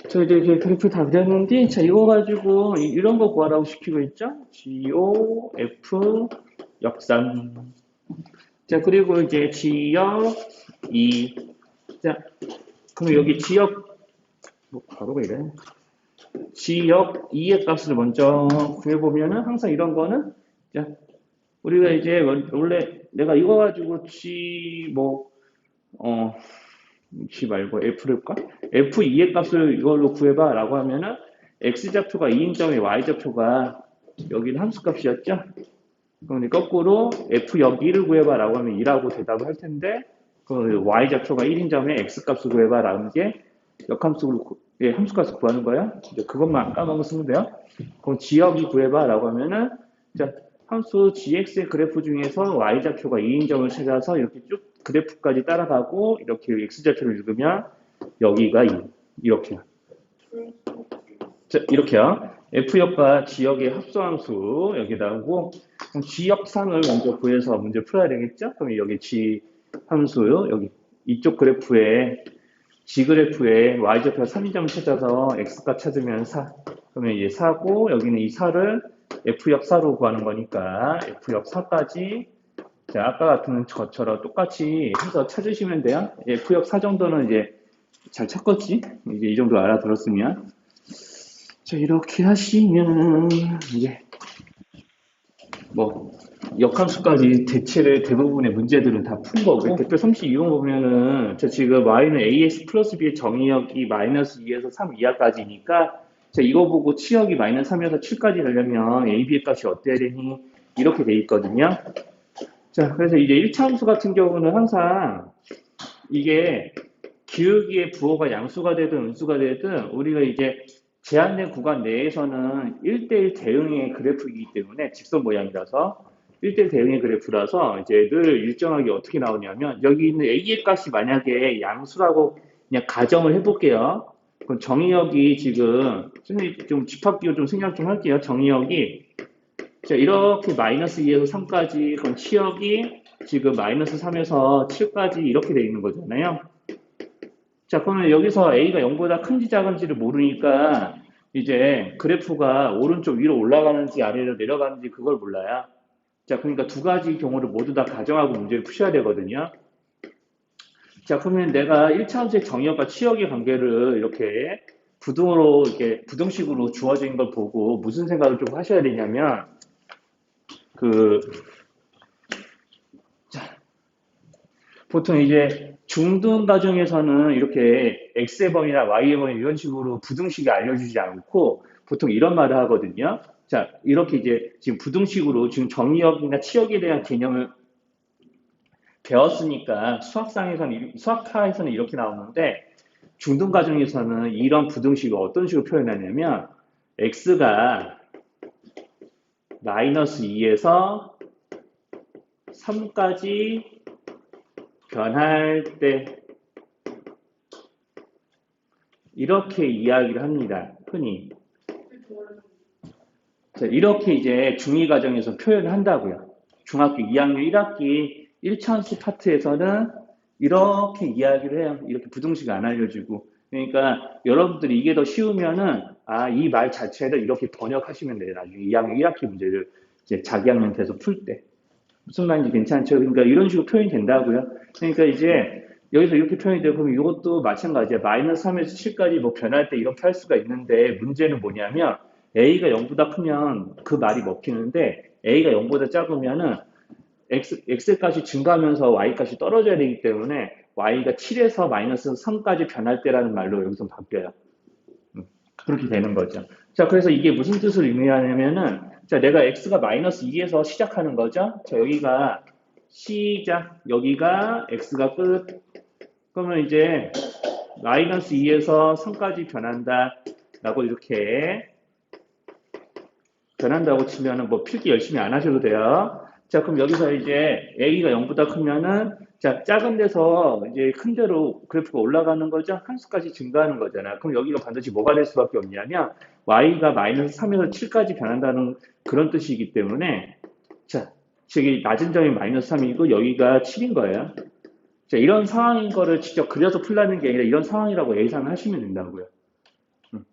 저 이제 그래프 다 그렸는데, 자, 이거 가지고 이런 거 구하라고 시키고 있죠? GOF 역삼. 자, 그리고 이제 지역 2. 자, 그럼 여기 지역, 뭐, 바로가 이래. 지역 2의 값을 먼저 구해보면은 항상 이런 거는, 자, 우리가 이제 원래 내가 이거 가지고 G 말고 F를까? F2의 값을 이걸로 구해봐 라고 하면은 X좌표가 2인점에 Y좌표가 여기는 함수값이었죠? 그럼 거꾸로 F역 2를 구해봐 라고 하면 2라고 대답을 할 텐데 그 Y좌표가 1인점에 X값을 구해봐 라는 게 역함수로 함수값을 구하는 거예요. 이제 그것만 까먹으면 돼요. 그럼 지역이 구해봐 라고 하면은 자, 함수 gx의 그래프 중에서 y좌표가 2인점을 찾아서 이렇게 쭉 그래프까지 따라가고 이렇게 x좌표를 읽으면 여기가 2. 이렇게요. 자, 이렇게요. f역과 지역의 합소함수 여기다 하고 그럼 지역상을 먼저 구해서 문제 풀어야 되겠죠? 그럼 여기 g 함수요. 여기 이쪽 그래프에 g 그래프에 y좌표가 3인점을 찾아서 x값 찾으면 4. 그러면 이제 4고 여기는 이 4를 F역 4로 구하는 거니까 F역 4까지 자, 아까 같은 것처럼 똑같이 해서 찾으시면 돼요. F역 4 정도는 이제 잘 찾겠지? 이제 이 정도 알아들었으면 자, 이렇게 하시면 이제 뭐 역함수까지 대체를 대부분의 문제들은 다 푼 거고 대표 32번 보면은 저 지금 y는 ax 플러스 b의 정의역이 마이너스 2에서 3 이하까지니까 자, 이거 보고 치역이 마이너스 3에서 7까지 가려면 a, b의 값이 어때야 되니? 이렇게 돼 있거든요. 자, 그래서 이제 1차 함수 같은 경우는 항상 이게 기울기의 부호가 양수가 되든 음수가 되든 우리가 이제 제한된 구간 내에서는 1대1 대응의 그래프이기 때문에 직선 모양이라서 1대1 대응의 그래프라서 이제 늘 일정하게 어떻게 나오냐면 여기 있는 a의 값이 만약에 양수라고 그냥 가정을 해볼게요. 그럼 정의역이 지금 선생님 좀 집합기호 좀 생각 좀 할게요. 정의역이 자, 이렇게 마이너스 2에서 3까지 그럼 치역이 지금 마이너스 3에서 7까지 이렇게 돼 있는 거잖아요. 자, 그러면 여기서 a가 0보다 큰지 작은지를 모르니까 이제 그래프가 오른쪽 위로 올라가는지 아래로 내려가는지 그걸 몰라요. 자, 그러니까 두 가지 경우를 모두 다 가정하고 문제를 푸셔야 되거든요. 자, 그러면 내가 1차 함수의 정의역과 치역의 관계를 이렇게 부등으로, 이렇게 부등식으로 주어진 걸 보고 무슨 생각을 좀 하셔야 되냐면, 보통 이제 중등 과정에서는 이렇게 X의 범위나 Y의 범위 이런 식으로 부등식이 알려주지 않고 보통 이런 말을 하거든요. 자, 이렇게 이제 지금 부등식으로 지금 정의역이나 치역에 대한 개념을 배웠으니까 수학하에서는 이렇게 나오는데 중등 과정에서는 이런 부등식을 어떤 식으로 표현하냐면 x가 마이너스 2에서 3까지 변할 때 이렇게 이야기를 합니다. 흔히. 자, 이렇게 이제 중2 과정에서 표현을 한다고요. 중학교 2학년 1학기 1차함수 파트에서는 이렇게 이야기를 해요. 이렇게 부등식 안 알려주고. 그러니까 여러분들이 이게 더 쉬우면은 이 말 자체를 이렇게 번역하시면 돼요. 나중에 2학년 1학기 문제를 이제 자기 학년 돼서 풀 때. 무슨 말인지 괜찮죠? 그러니까 이런 식으로 표현이 된다고요. 그러니까 이제 여기서 이렇게 표현이 되고 그럼 이것도 마찬가지야. 마이너스 3에서 7까지 뭐 변할 때 이렇게 할 수가 있는데 문제는 뭐냐면 A가 0보다 크면 그 말이 먹히는데 A가 0보다 작으면은 x 값이 증가하면서 y 값이 떨어져야 되기 때문에 y가 7에서 마이너스 3까지 변할 때라는 말로 여기서 바뀌어요. 그렇게 되는 거죠. 자, 그래서 이게 무슨 뜻을 의미하냐면은, 자, 내가 x가 마이너스 2에서 시작하는 거죠. 자, 여기가 시작, 여기가 x가 끝. 그러면 이제 마이너스 2에서 3까지 변한다. 라고 이렇게 변한다고 치면은 뭐 필기 열심히 안 하셔도 돼요. 자, 그럼 여기서 이제 a가 0보다 크면은, 자, 작은 데서 이제 큰 데로 그래프가 올라가는 거죠. 한 수까지 증가하는 거잖아. 그럼 여기가 반드시 뭐가 될 수밖에 없냐면, y가 마이너스 3에서 7까지 변한다는 그런 뜻이기 때문에, 자, 저기 낮은 점이 마이너스 3이고 여기가 7인 거예요. 자, 이런 상황인 거를 직접 그려서 풀라는 게 아니라 이런 상황이라고 예상하시면 된다고요.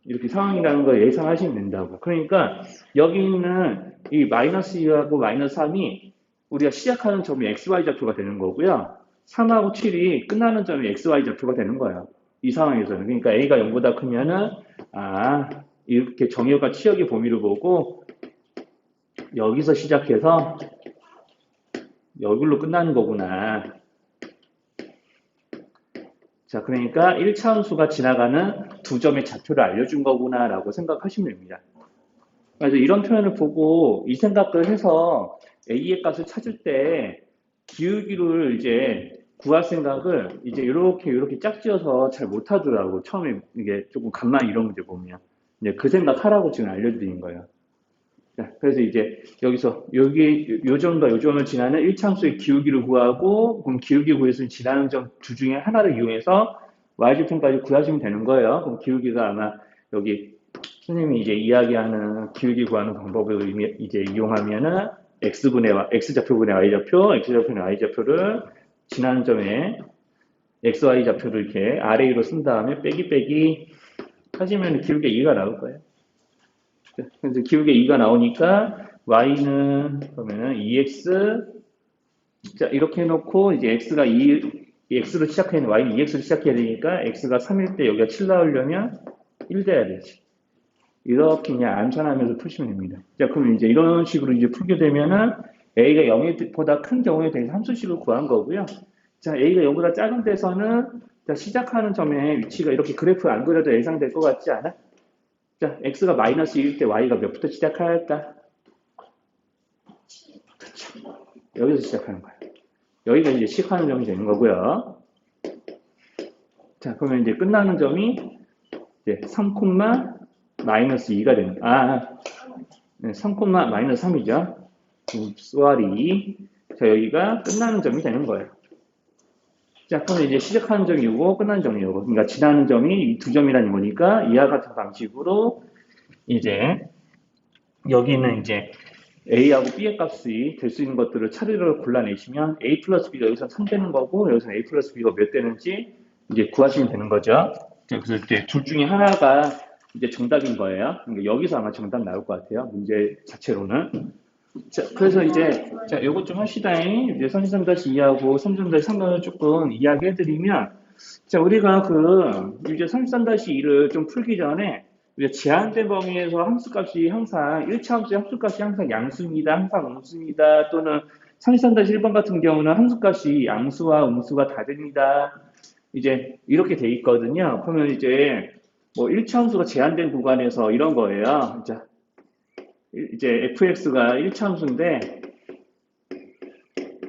이렇게 상황이라는 걸 예상하시면 된다고. 그러니까 여기 있는 이 마이너스 2하고 마이너스 3이 우리가 시작하는 점이 xy 좌표가 되는 거고요. 3하고 7이 끝나는 점이 xy 좌표가 되는 거예요. 이 상황에서는. 그러니까 a가 0보다 크면은 이렇게 정의역과 치역의 범위를 보고 여기서 시작해서 여기로 끝나는 거구나. 자, 그러니까 1차 함수가 지나가는 두 점의 좌표를 알려준 거구나 라고 생각하시면 됩니다. 그래서 이런 표현을 보고 이 생각을 해서 A의 값을 찾을 때 기울기를 이제 구할 생각을 이제 이렇게 짝지어서 잘 못하더라고. 처음에 이게 조금 간만 이런 문제 보면. 이제 그 생각 하라고 지금 알려드린 거예요. 자, 그래서 이제 여기서 여기 요 점과 요 점을 지나는 1차 함수의 기울기를 구하고, 그럼 기울기 구해서 지나는 점 두 중에 하나를 이용해서 y좌표까지 구하시면 되는 거예요. 그럼 기울기가 아마 여기 선생님이 이제 이야기하는 기울기 구하는 방법을 이제 이용하면은 x좌표분의 y좌표, x좌표분의 y좌표를 지나는 점에 xy 좌표를 이렇게 아래로 쓴 다음에 빼기 하시면 기울기가 2가 나올 거예요. 그래서 기울기 2가 나오니까 y는 그러면은 2x, 자, 이렇게 해놓고 이제 x가 x로 시작해야 되는 y는 2x로 시작해야 되니까 x가 3일 때 여기가 7 나오려면 1 돼야 되지. 이렇게 그냥 암산하면서 푸시면 됩니다. 자, 그럼 이제 이런 식으로 이제 풀게 되면은 a가 0보다 큰 경우에 대해서 함수식을 구한 거고요. 자, a가 0보다 작은 데서는 자, 시작하는 점의 위치가 이렇게 그래프 안 그려도 예상될 것 같지 않아? 자, x가 마이너스 1일 때 y가 몇부터 시작할까? 그렇죠. 여기서 시작하는 거예요. 여기가 이제 시작하는 점이 되는 거고요. 자, 그러면 이제 끝나는 점이 이제 3, 마이너스 2가 되는, 3, 마이너스 3이죠. 쏘리. 자, 여기가 끝나는 점이 되는 거예요. 자, 그러면 이제 시작하는 점이 이거, 끝나는 점이 이거. 그러니까 지나는 점이 이 두 점이라는 거니까 이와 같은 방식으로 이제 여기는 이제 A하고 B의 값이 될 수 있는 것들을 차례로 골라내시면 A 플러스 B가 여기서 3 되는 거고 여기서 A 플러스 B가 몇 되는지 이제 구하시면 되는 거죠. 그래서 이제 둘 중에 하나가 이제 정답인 거예요. 그러니까 여기서 아마 정답 나올 것 같아요. 문제 자체로는. 자, 그래서 이제 자, 요거 좀 하시다잉. 이제 33-2하고 33-3을 조금 이야기해드리면, 자, 우리가 이제 33-2를 좀 풀기 전에 우리가 제한된 범위에서 함수값이 항상 1차 함수의 함수값이 항상 양수입니다. 항상 음수입니다. 또는 33-1번 같은 경우는 함수값이 양수와 음수가 다 됩니다. 이제 이렇게 돼 있거든요. 그러면 이제 뭐 1차 함수가 제한된 구간에서 이런 거예요. 자, 이제 fx가 1차 함수인데,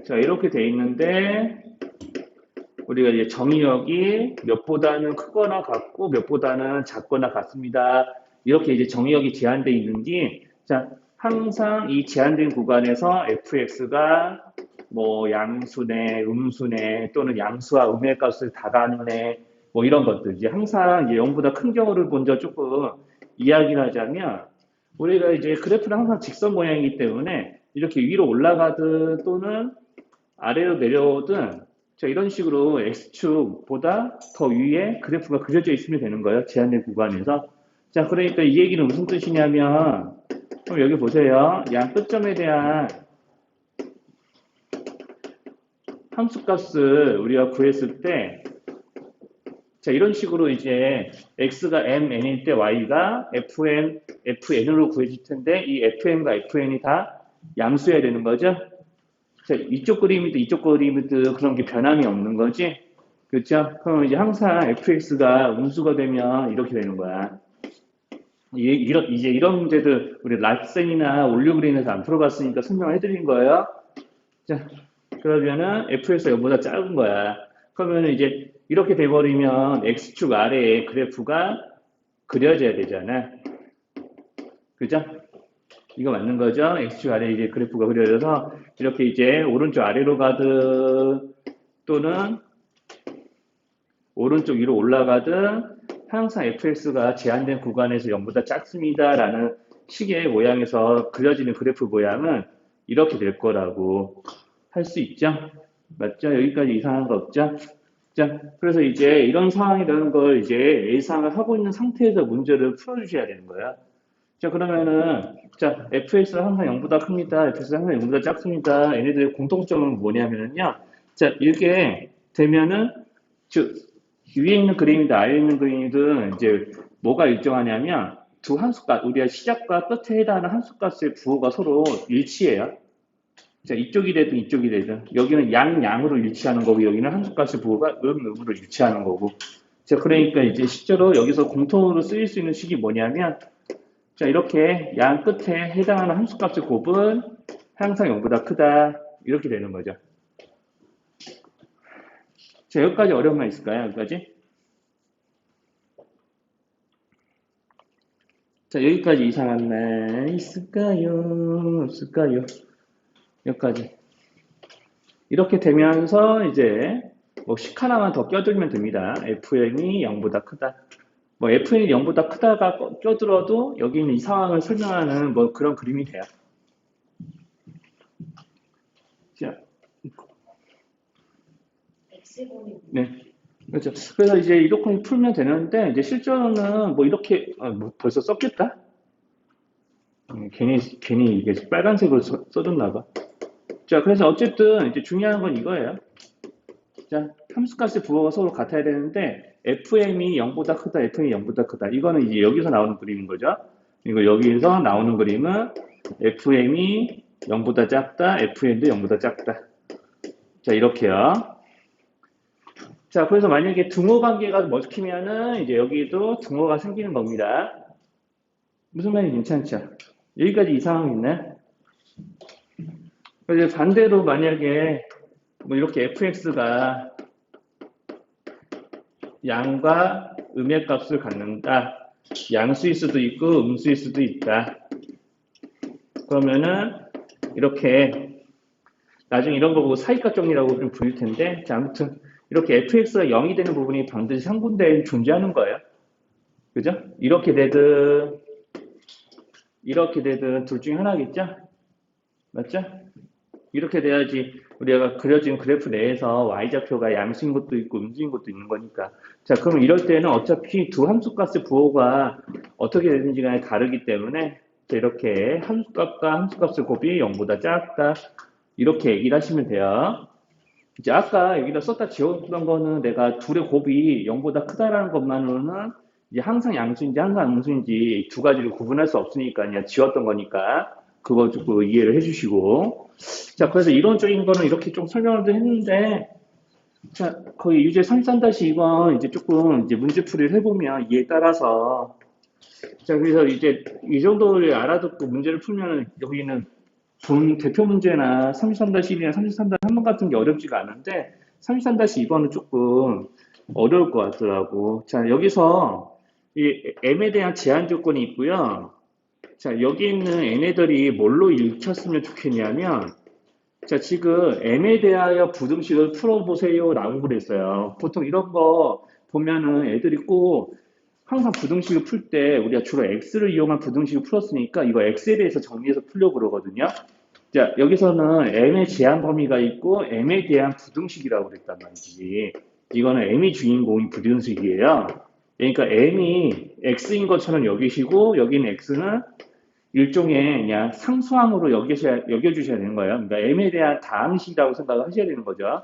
자, 이렇게 돼 있는데, 우리가 이제 정의역이 몇보다는 크거나 같고 몇보다는 작거나 같습니다. 이렇게 이제 정의역이 제한되어 있는지, 자, 항상 이 제한된 구간에서 fx가 뭐 양수네, 음수네, 또는 양수와 음의 값을 다 가누네, 뭐 이런 것들. 이제 항상 이제 0보다 큰 경우를 먼저 조금 이야기를 하자면, 우리가 이제 그래프는 항상 직선 모양이기 때문에 이렇게 위로 올라가든 또는 아래로 내려오든 자, 이런 식으로 X축보다 더 위에 그래프가 그려져 있으면 되는 거예요. 제한된 구간에서. 자, 그러니까 이 얘기는 무슨 뜻이냐면 그럼 여기 보세요. 양 끝점에 대한 함수값을 우리가 구했을 때 자, 이런 식으로 이제 x가 mn일 때 y가 fn으로 구해질 텐데 이 fn과 fn이 다 양수여야 되는 거죠. 자, 이쪽 그림이든 이쪽 그림이든 그런 게 변함이 없는 거지. 그렇죠? 그럼 이제 항상 fx가 음수가 되면 이렇게 되는 거야. 이제 이런 문제들 우리 라센이나 올리브린에서 안 풀어봤으니까 설명을 해드린 거예요. 자, 그러면은 fx가 0보다 작은 거야. 그러면은 이제 이렇게 돼버리면 x축 아래에 그래프가 그려져야 되잖아. 그죠? 이거 맞는 거죠? x축 아래에 이제 그래프가 그려져서 이렇게 이제 오른쪽 아래로 가든 또는 오른쪽 위로 올라가든 항상 fx가 제한된 구간에서 0보다 작습니다라는 식의 모양에서 그려지는 그래프 모양은 이렇게 될 거라고 할 수 있죠? 맞죠? 여기까지 이상한 거 없죠? 자, 그래서 이제 이런 상황이라는 걸 이제 예상을 하고 있는 상태에서 문제를 풀어주셔야 되는 거야. 자, 그러면은, 자, fx가 항상 0보다 큽니다. fx가 항상 0보다 작습니다. 얘네들의 공통점은 뭐냐면은요. 자, 이렇게 되면은, 즉, 위에 있는 그림이든 아래에 있는 그림이든 이제 뭐가 일정하냐면 두 함수값, 우리가 시작과 끝에 해당하는 함수값의 부호가 서로 일치해요. 자, 이쪽이 되든 이쪽이 되든 여기는 양으로 일치하는 거고 여기는 함수값의 부호가 음으로 일치하는 거고. 자, 그러니까 이제 실제로 여기서 공통으로 쓰일 수 있는 식이 뭐냐면 자, 이렇게 양 끝에 해당하는 함수값의 곱은 항상 0보다 크다 이렇게 되는 거죠. 자, 여기까지 어려운 말 있을까요? 여기까지? 자, 여기까지 이상한 말 있을까요? 없을까요? 여기까지. 이렇게 되면서 이제 뭐식 하나만 더 껴들면 됩니다. fn이 0보다 크다. 뭐 fn이 0보다 크다가 껴들어도 여기 있는 이 상황을 설명하는 뭐 그런 그림이 돼요. 자, 네. 그렇죠. 그래서 이제 이렇게 풀면 되는데 이제 실전은 뭐 이렇게 뭐 벌써 썼겠다. 괜히 이게 빨간색으로 써줬나 봐. 자, 그래서 어쨌든 이제 중요한 건 이거예요. 자, 함수값의 부호가 서로 같아야 되는데 fm이 0보다 크다, fm이 0보다 크다. 이거는 이제 여기서 나오는 그림인 거죠. 이거 여기서 나오는 그림은 fm이 0보다 작다, fm도 0보다 작다. 자, 이렇게요. 자, 그래서 만약에 등호 관계가 먹히면은 이제 여기도 등호가 생기는 겁니다. 무슨 말인지 괜찮죠? 여기까지 이상한 게 있나요? 그래서 반대로 만약에 뭐 이렇게 fx가 양과 음의 값을 갖는다. 양수일 수도 있고 음수일 수도 있다. 그러면은 이렇게 나중에 이런 거 보고 사이값 정리라고 좀 부를 텐데 자, 아무튼 이렇게 fx가 0이 되는 부분이 반드시 상분대에 존재하는 거예요. 그죠? 이렇게 되든 둘 중에 하나겠죠? 맞죠? 이렇게 돼야지 우리가 그려진 그래프 내에서 y좌표가 양수인 것도 있고 음수인 것도 있는 거니까. 자, 그러면 이럴 때는 어차피 두 함수값의 부호가 어떻게 되는지 간에 다르기 때문에 이렇게 함수값과 함수값의 곱이 0보다 작다. 이렇게 얘기를 하시면 돼요. 이제 아까 여기다 썼다 지웠던 거는 내가 둘의 곱이 0보다 크다라는 것만으로는 이제 항상 양수인지 항상 음수인지 두 가지를 구분할 수 없으니까 그냥 지웠던 거니까 그거 좀 이해를 해주시고. 자, 그래서 이론적인 거는 이렇게 좀 설명을 했는데, 자, 거의 유제 33-2번 이제 조금 이제 문제풀이를 해보면 이에 따라서, 자, 그래서 이제 이 정도를 알아듣고 문제를 풀면 여기는 본 대표 문제나 33-1이나 33-3번 같은 게 어렵지가 않은데, 33-2번은 조금 어려울 것 같더라고. 자, 여기서 이 m에 대한 제한 조건이 있고요. 자, 여기 있는 얘네들이 뭘로 읽혔으면 좋겠냐면, 자, 지금 m에 대하여 부등식을 풀어보세요 라고 그랬어요. 보통 이런 거 보면은 애들이 꼭 항상 부등식을 풀 때 우리가 주로 x를 이용한 부등식을 풀었으니까 이거 x에 대해서 정리해서 풀려고 그러거든요. 자, 여기서는 m의 제한 범위가 있고 m에 대한 부등식이라고 그랬단 말이지. 이거는 m이 주인공인 부등식이에요. 그러니까 m이 x인 것처럼 여기시고 여기는 x는 일종의 그냥 상수항으로 여겨주셔야 되는 거예요. 그러니까 m에 대한 다항식이라고 생각을 하셔야 되는 거죠.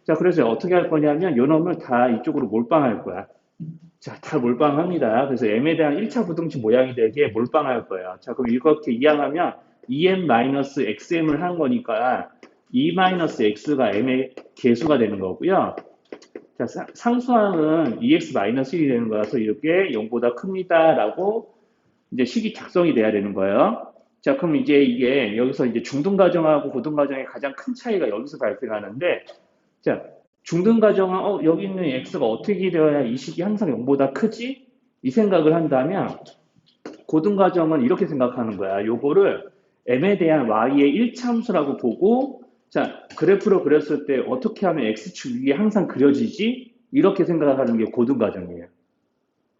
자, 그래서 어떻게 할 거냐면 요 놈을 다 이쪽으로 몰빵할 거야. 자, 다 몰빵합니다. 그래서 m에 대한 1차 부등식 모양이 되게 몰빵할 거예요. 자, 그럼 이렇게 이항하면 em-xm을 하는 거니까 e-x가 m의 개수가 되는 거고요. 자, 상수항은 ex-1이 되는 거라서 이렇게 0보다 큽니다. 라고 이제 식이 작성이 돼야 되는 거예요. 자, 그럼 이제 이게 여기서 이제 중등가정하고 고등가정의 가장 큰 차이가 여기서 발생하는데, 자, 중등가정은 여기 있는 x가 어떻게 되어야 이 식이 항상 0보다 크지? 이 생각을 한다면, 고등가정은 이렇게 생각하는 거야. 요거를 m에 대한 y의 1차함수라고 보고, 자, 그래프로 그렸을 때 어떻게 하면 x축 위에 항상 그려지지? 이렇게 생각하는 게 고등가정이에요.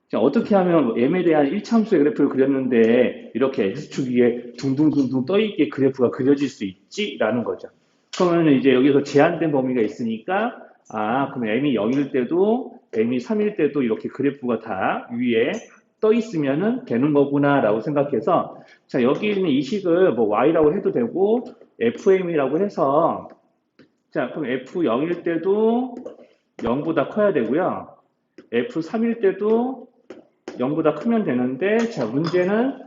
자, 어떻게 하면 m에 대한 1차함수의 그래프를 그렸는데 이렇게 x축 위에 둥둥둥둥 떠있게 그래프가 그려질 수 있지? 라는 거죠. 그러면 이제 여기서 제한된 범위가 있으니까 그럼 m이 0일 때도 m이 3일 때도 이렇게 그래프가 다 위에 떠 있으면 되는 거구나 라고 생각해서 자, 여기 있는 이 식을 뭐 y라고 해도 되고 fm이라고 해서 자, 그럼 f0일 때도 0보다 커야 되고요. f3일 때도 0보다 크면 되는데 자, 문제는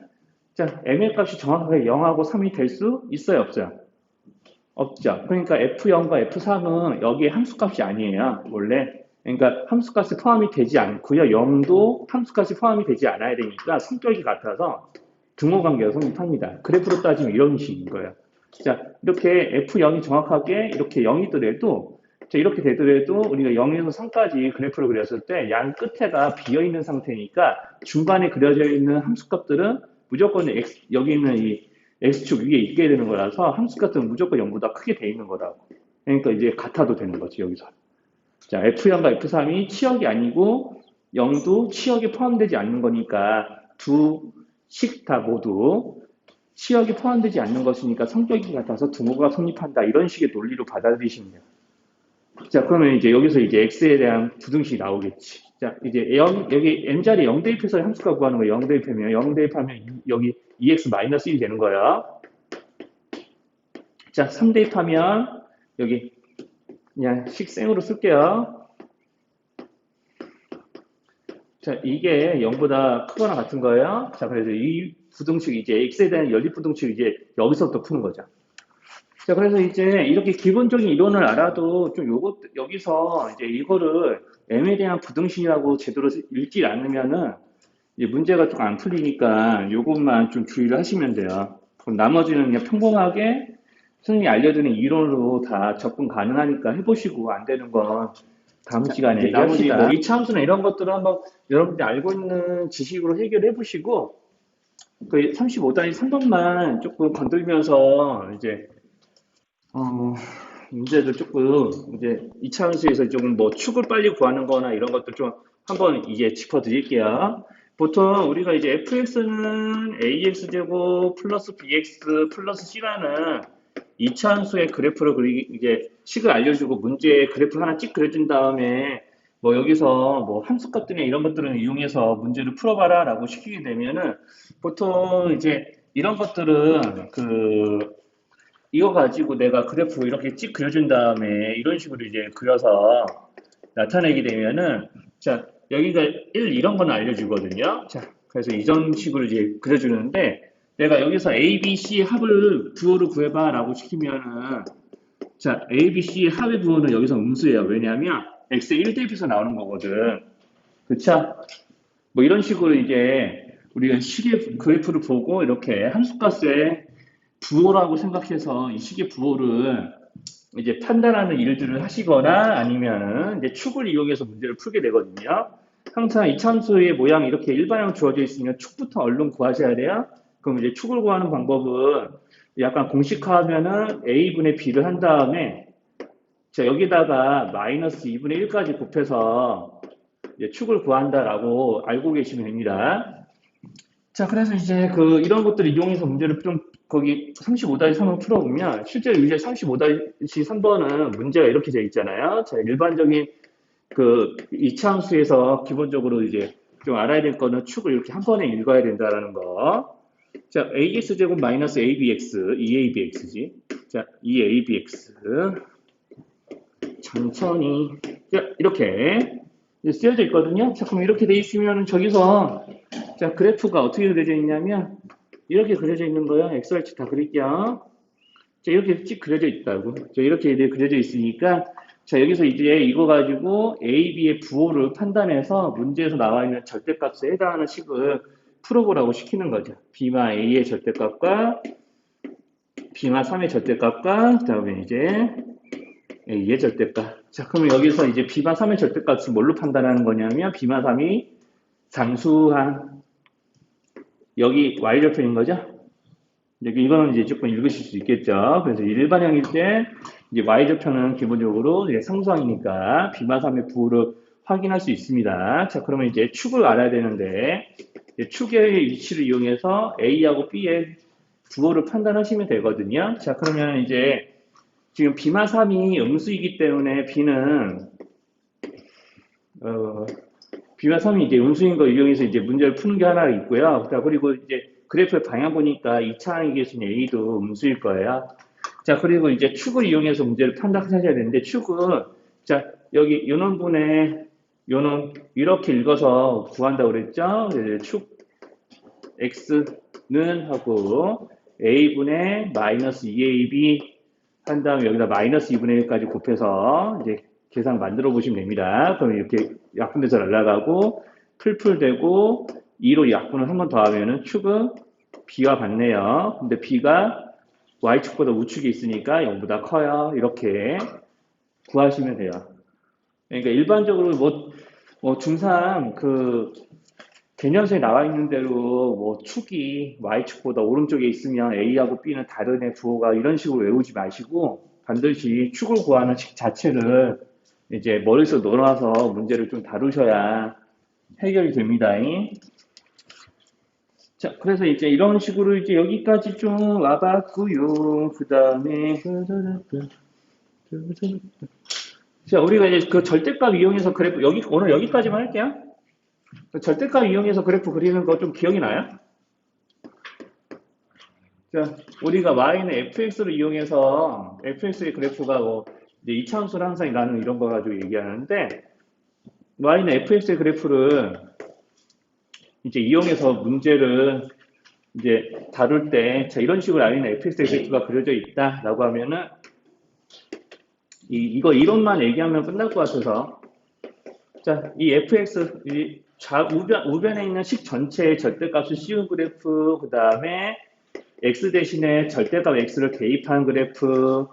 자, m의 값이 정확하게 0하고 3이 될 수 있어요, 없어요? 없죠. 그러니까 F0과 F3은 여기에 함수값이 아니에요, 원래. 그러니까 함수값이 포함이 되지 않고요. 0도 함수값이 포함이 되지 않아야 되니까 성격이 같아서 등호관계가 성립합니다. 그래프로 따지면 이런 식인 거예요. 자, 이렇게 F0이 정확하게 이렇게 0이더라도 자, 이렇게 되더라도 우리가 0에서 3까지 그래프를 그렸을 때 양 끝에가 비어있는 상태니까 중간에 그려져 있는 함수값들은 무조건 여기 있는 이 x축 위에 있게 되는 거라서 함수값은 무조건 0보다 크게 돼 있는 거라고. 그러니까 이제 같아도 되는 거지, 여기서. 자, F0과 F3이 치역이 아니고 0도 치역에 포함되지 않는 거니까 두 식 다 모두 치역이 포함되지 않는 것이니까 성격이 같아서 등호가 성립한다. 이런 식의 논리로 받아들이시면 돼요. 자, 그러면 이제 여기서 이제 x에 대한 부등식이 나오겠지. 자, 이제 여기 m자리 0 대입해서 함수값 구하는 거예요. 0 대입하면, 0 대입하면 여기 2x-1이 되는 거예요. 자, 3 대입하면 여기 그냥 식생으로 쓸게요. 자, 이게 0보다 크거나 같은 거예요. 자, 그래서 이 부등식 이제 x에 대한 연립부등식 이제 여기서부터 푸는 거죠. 자, 그래서 이제 이렇게 기본적인 이론을 알아도 좀 여기서 이제 이거를 m에 대한 부등식이라고 제대로 읽지 않으면은 이제 문제가 좀 안 풀리니까 이것만 좀 주의를 하시면 돼요. 그럼 나머지는 그냥 평범하게 선생님이 알려드린 이론으로 다 접근 가능하니까 해보시고 안 되는 건 다음 시간에 나머지 얘기합시다. 뭐 이차함수나 이런 것들은 한번 여러분들이 알고 있는 지식으로 해결해 보시고 그 35단위 3번만 조금 건들면서 이제 문제들 조금 이제 이차함수에서 조금 뭐 축을 빨리 구하는 거나 이런 것들 좀 한번 이제 짚어드릴게요. 보통 우리가 이제 fx는 ax제곱 플러스 bx 플러스 c라는 이차함수의 그래프를 이제 식을 알려주고 문제에 그래프 하나 찍 그려준 다음에 뭐 여기서 뭐 함수값들이나 이런 것들을 이용해서 문제를 풀어봐라 라고 시키게 되면은 보통 이제 이런 것들은 이거 가지고 내가 그래프 이렇게 찍 그려준 다음에 이런 식으로 이제 그려서 나타내게 되면은 자, 여기가 1 이런 거는 알려주거든요. 자, 그래서 이런 식으로 이제 그려주는데 내가 여기서 A, B, C 합을 부호를 구해봐 라고 시키면은 자, A, B, C 합의 부호는 여기서 음수예요. 왜냐하면 X에 1 대입해서 나오는 거거든. 그쵸? 뭐 이런 식으로 이제 우리가 식의 그래프를 보고 이렇게 함수값의 부호라고 생각해서 이 식의 부호를 이제 판단하는 일들을 하시거나 아니면은 이제 축을 이용해서 문제를 풀게 되거든요. 항상 이차함수의 모양이 이렇게 일반형 주어져 있으면 축부터 얼른 구하셔야 돼요. 그럼 이제 축을 구하는 방법은 약간 공식화하면은 a분의 b를 한 다음에 자, 여기다가 마이너스 2분의 1까지 곱해서 이제 축을 구한다라고 알고 계시면 됩니다. 자, 그래서 이제 이런 것들을 이용해서 문제를 좀 거기 35-3을 풀어보면 실제로 이제 35-3번은 문제가 이렇게 되어 있잖아요. 자, 일반적인 이차함수에서 기본적으로 이제 좀 알아야 될 거는 축을 이렇게 한 번에 읽어야 된다라는 거. 자, ax제곱 마이너스 abx, 2abx지. 자, 2abx. 천천히. 자, 이렇게 쓰여져 있거든요. 자, 그럼 이렇게 돼 있으면 저기서 자, 그래프가 어떻게 그려져 있냐면 이렇게 그려져 있는 거예요. xy축 다 그릴게요. 자, 이렇게 쭉 그려져 있다고. 자, 이렇게 이제 그려져 있으니까, 자, 여기서 이제 이거 가지고 A, B의 부호를 판단해서 문제에서 나와 있는 절대값에 해당하는 식을 풀어보라고 시키는 거죠. B마 A의 절대값과 B마 3의 절대값과, 그 다음에 이제 A의 절대값. 자, 그러면 여기서 이제 B마 3의 절대값을 뭘로 판단하는 거냐면, B마 3이 상수한, 여기 Y절편인 거죠? 이거는 이제 조금 읽으실 수 있겠죠. 그래서 일반형일 때, 이제 Y절편은 기본적으로 이제 상수항이니까 비마3의 부호를 확인할 수 있습니다. 자, 그러면 이제 축을 알아야 되는데, 축의 위치를 이용해서 A하고 B의 부호를 판단하시면 되거든요. 자, 그러면 이제 지금 비마3이 음수이기 때문에 B는, 비마3이 이제 음수인 거 이용해서 이제 문제를 푸는 게 하나 있고요. 자, 그리고 이제 그래프의 방향 보니까 2차항에 계신 A도 음수일 거예요. 자, 그리고 이제 축을 이용해서 문제를 판단하셔야 되는데, 축은, 자, 여기 요놈분의, 요놈, 이렇게 읽어서 구한다고 그랬죠? 축, X는 하고, A분의 마이너스 2AB 한 다음에 여기다 마이너스 2분의 1까지 곱해서 이제 계산 만들어 보시면 됩니다. 그럼 이렇게 약분돼서 날아가고, 풀풀되고, 2로 약분을 한 번 더 하면은 축은 B와 같네요. 근데 B가 Y축보다 우측에 있으니까 0보다 커요. 이렇게 구하시면 돼요. 그러니까 일반적으로 뭐 중3 그 개념서에 나와 있는 대로 뭐 축이 Y축보다 오른쪽에 있으면 A하고 B는 다른 애 부호가 이런 식으로 외우지 마시고 반드시 축을 구하는 식 자체를 이제 머릿속에 넣어놔서 문제를 좀 다루셔야 해결이 됩니다. 자, 그래서 이제 이런 식으로 이제 여기까지 좀 와봤고요. 그 다음에 자, 우리가 이제 그 절대값 이용해서 그래프 오늘 여기까지만 할게요. 그 절대값 이용해서 그래프 그리는 거 좀 기억이 나요? 자, 우리가 y는 fx를 이용해서 fx의 그래프가 뭐 이제 이차함수를 항상 나는 이런 거 가지고 얘기하는데 y는 fx의 그래프를 이제 이용해서 문제를 이제 다룰 때, 자, 이런 식으로 y는 fx의 그래프가 그려져 있다라고 하면은, 이거 이론만 얘기하면 끝날 것 같아서, 자, 이 fx, 우변에 있는 식 전체의 절대값을 씌운 그래프, 그 다음에 x 대신에 절대값 x를 대입한 그래프,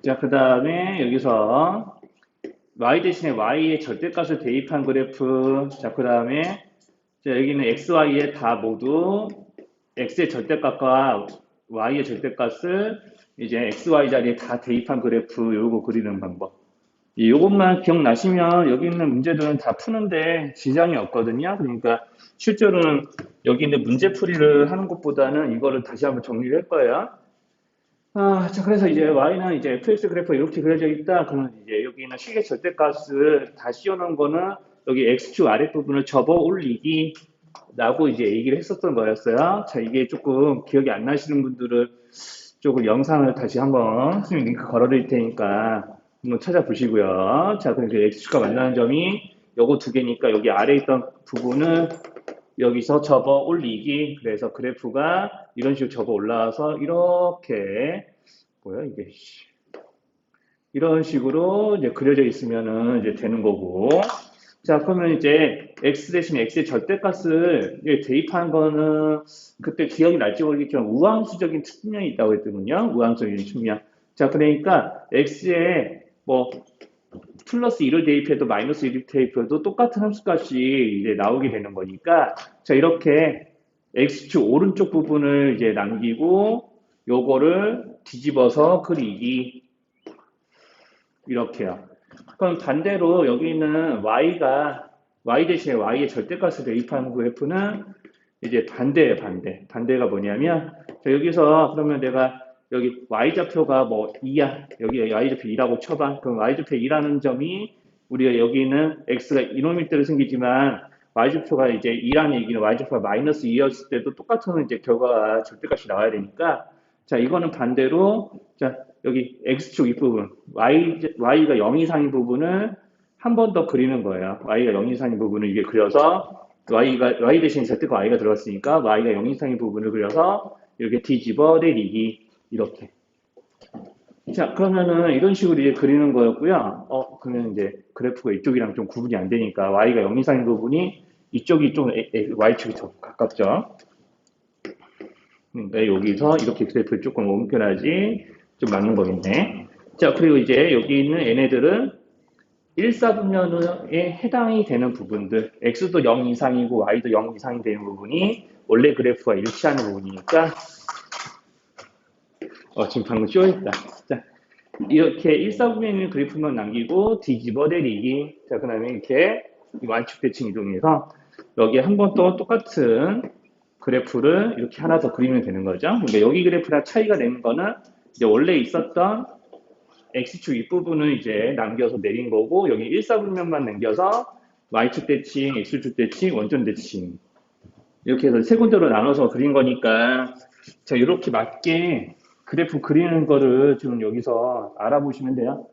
자, 그 다음에 여기서 y 대신에 y의 절대값을 대입한 그래프, 자, 그 다음에 자, 여기는 x, y에 다 모두 x의 절대값과 y의 절대값을 이제 x, y 자리에 다 대입한 그래프 요거 그리는 방법. 요것만 기억나시면 여기 있는 문제들은 다 푸는데 지장이 없거든요. 그러니까 실제로는 여기 있는 문제풀이를 하는 것보다는 이거를 다시 한번 정리를 할 거예요. 자, 그래서 이제 y는 이제 fx 그래프가 이렇게 그려져 있다. 그러면 이제 여기 있는 식의 절대값을 다 씌워놓은 거는 여기 x축 아랫부분을 접어 올리기 라고 이제 얘기를 했었던 거였어요. 자, 이게 조금 기억이 안 나시는 분들은 조금 영상을 다시 한번 선생님 링크 걸어드릴 테니까 한번 찾아보시고요. 자, 그러니까 x축과 만나는 점이 요거 두 개니까 여기 아래에 있던 부분은 여기서 접어 올리기. 그래서 그래프가 이런 식으로 접어 올라와서 이렇게 뭐야 이게 이런 식으로 이제 그려져 있으면은 이제 되는 거고. 자, 그러면 이제 x 대신 x의 절대값을 대입한 거는 그때 기억이 날지 모르겠지만 우함수적인 측면이 있다고 했거든요. 우함수적인 측면. 자, 그러니까 x에 뭐 플러스 1을 대입해도 마이너스 1을 대입해도 똑같은 함수값이 이제 나오게 되는 거니까 자, 이렇게 x축 오른쪽 부분을 이제 남기고 요거를 뒤집어서 그리기 이렇게요. 그럼 반대로 여기 있는 y 대신에 y의 절대값을 대입하는 그래프는 이제 반대예요, 반대. 반대가 뭐냐면, 자, 여기서 그러면 내가 여기 y좌표가 뭐 2야. 여기 y좌표 2라고 쳐봐. 그럼 y좌표 2라는 점이 우리가 여기 있는 x가 이놈일 때로 생기지만 y좌표가 이제 2라는 얘기는 y좌표가 마이너스 2였을 때도 똑같은 이제 결과가 절대값이 나와야 되니까 자, 이거는 반대로 자, 여기 x축 윗부분 y가 0 이상인 부분을 한 번 더 그리는 거예요. y가 0 이상인 부분을 이게 그려서 y 대신 절대값 y가 들어갔으니까 y가 0 이상인 부분을 그려서 이렇게 뒤집어 내리기 이렇게 자, 그러면은 이런 식으로 이제 그리는 거였고요. 그러면 이제 그래프가 이쪽이랑 좀 구분이 안 되니까 y가 0 이상인 부분이 이쪽이 좀 y축이 더 가깝죠. 그러니까 여기서 이렇게 그래프를 조금 옮겨야지 좀 맞는 거겠네. 자, 그리고 이제 여기 있는 얘네들은 1사분면에 해당이 되는 부분들, x도 0 이상이고 y도 0 이상이 되는 부분이 원래 그래프와 일치하는 부분이니까 지금 방금 쇼했다. 자, 이렇게 1사분면의 그래프만 남기고 뒤집어 내리기. 자, 그 다음에 이렇게 완축 대칭 이동해서 여기에 한 번 또 똑같은 그래프를 이렇게 하나 더 그리면 되는 거죠. 그러니까 여기 그래프랑 차이가 되는 거는 이제 원래 있었던 X축 윗부분을 이제 남겨서 내린 거고, 여기 1사분면만 남겨서 Y축 대칭, X축 대칭, 원점 대칭. 이렇게 해서 세 군데로 나눠서 그린 거니까, 자, 이렇게 맞게 그래프 그리는 거를 지금 여기서 알아보시면 돼요.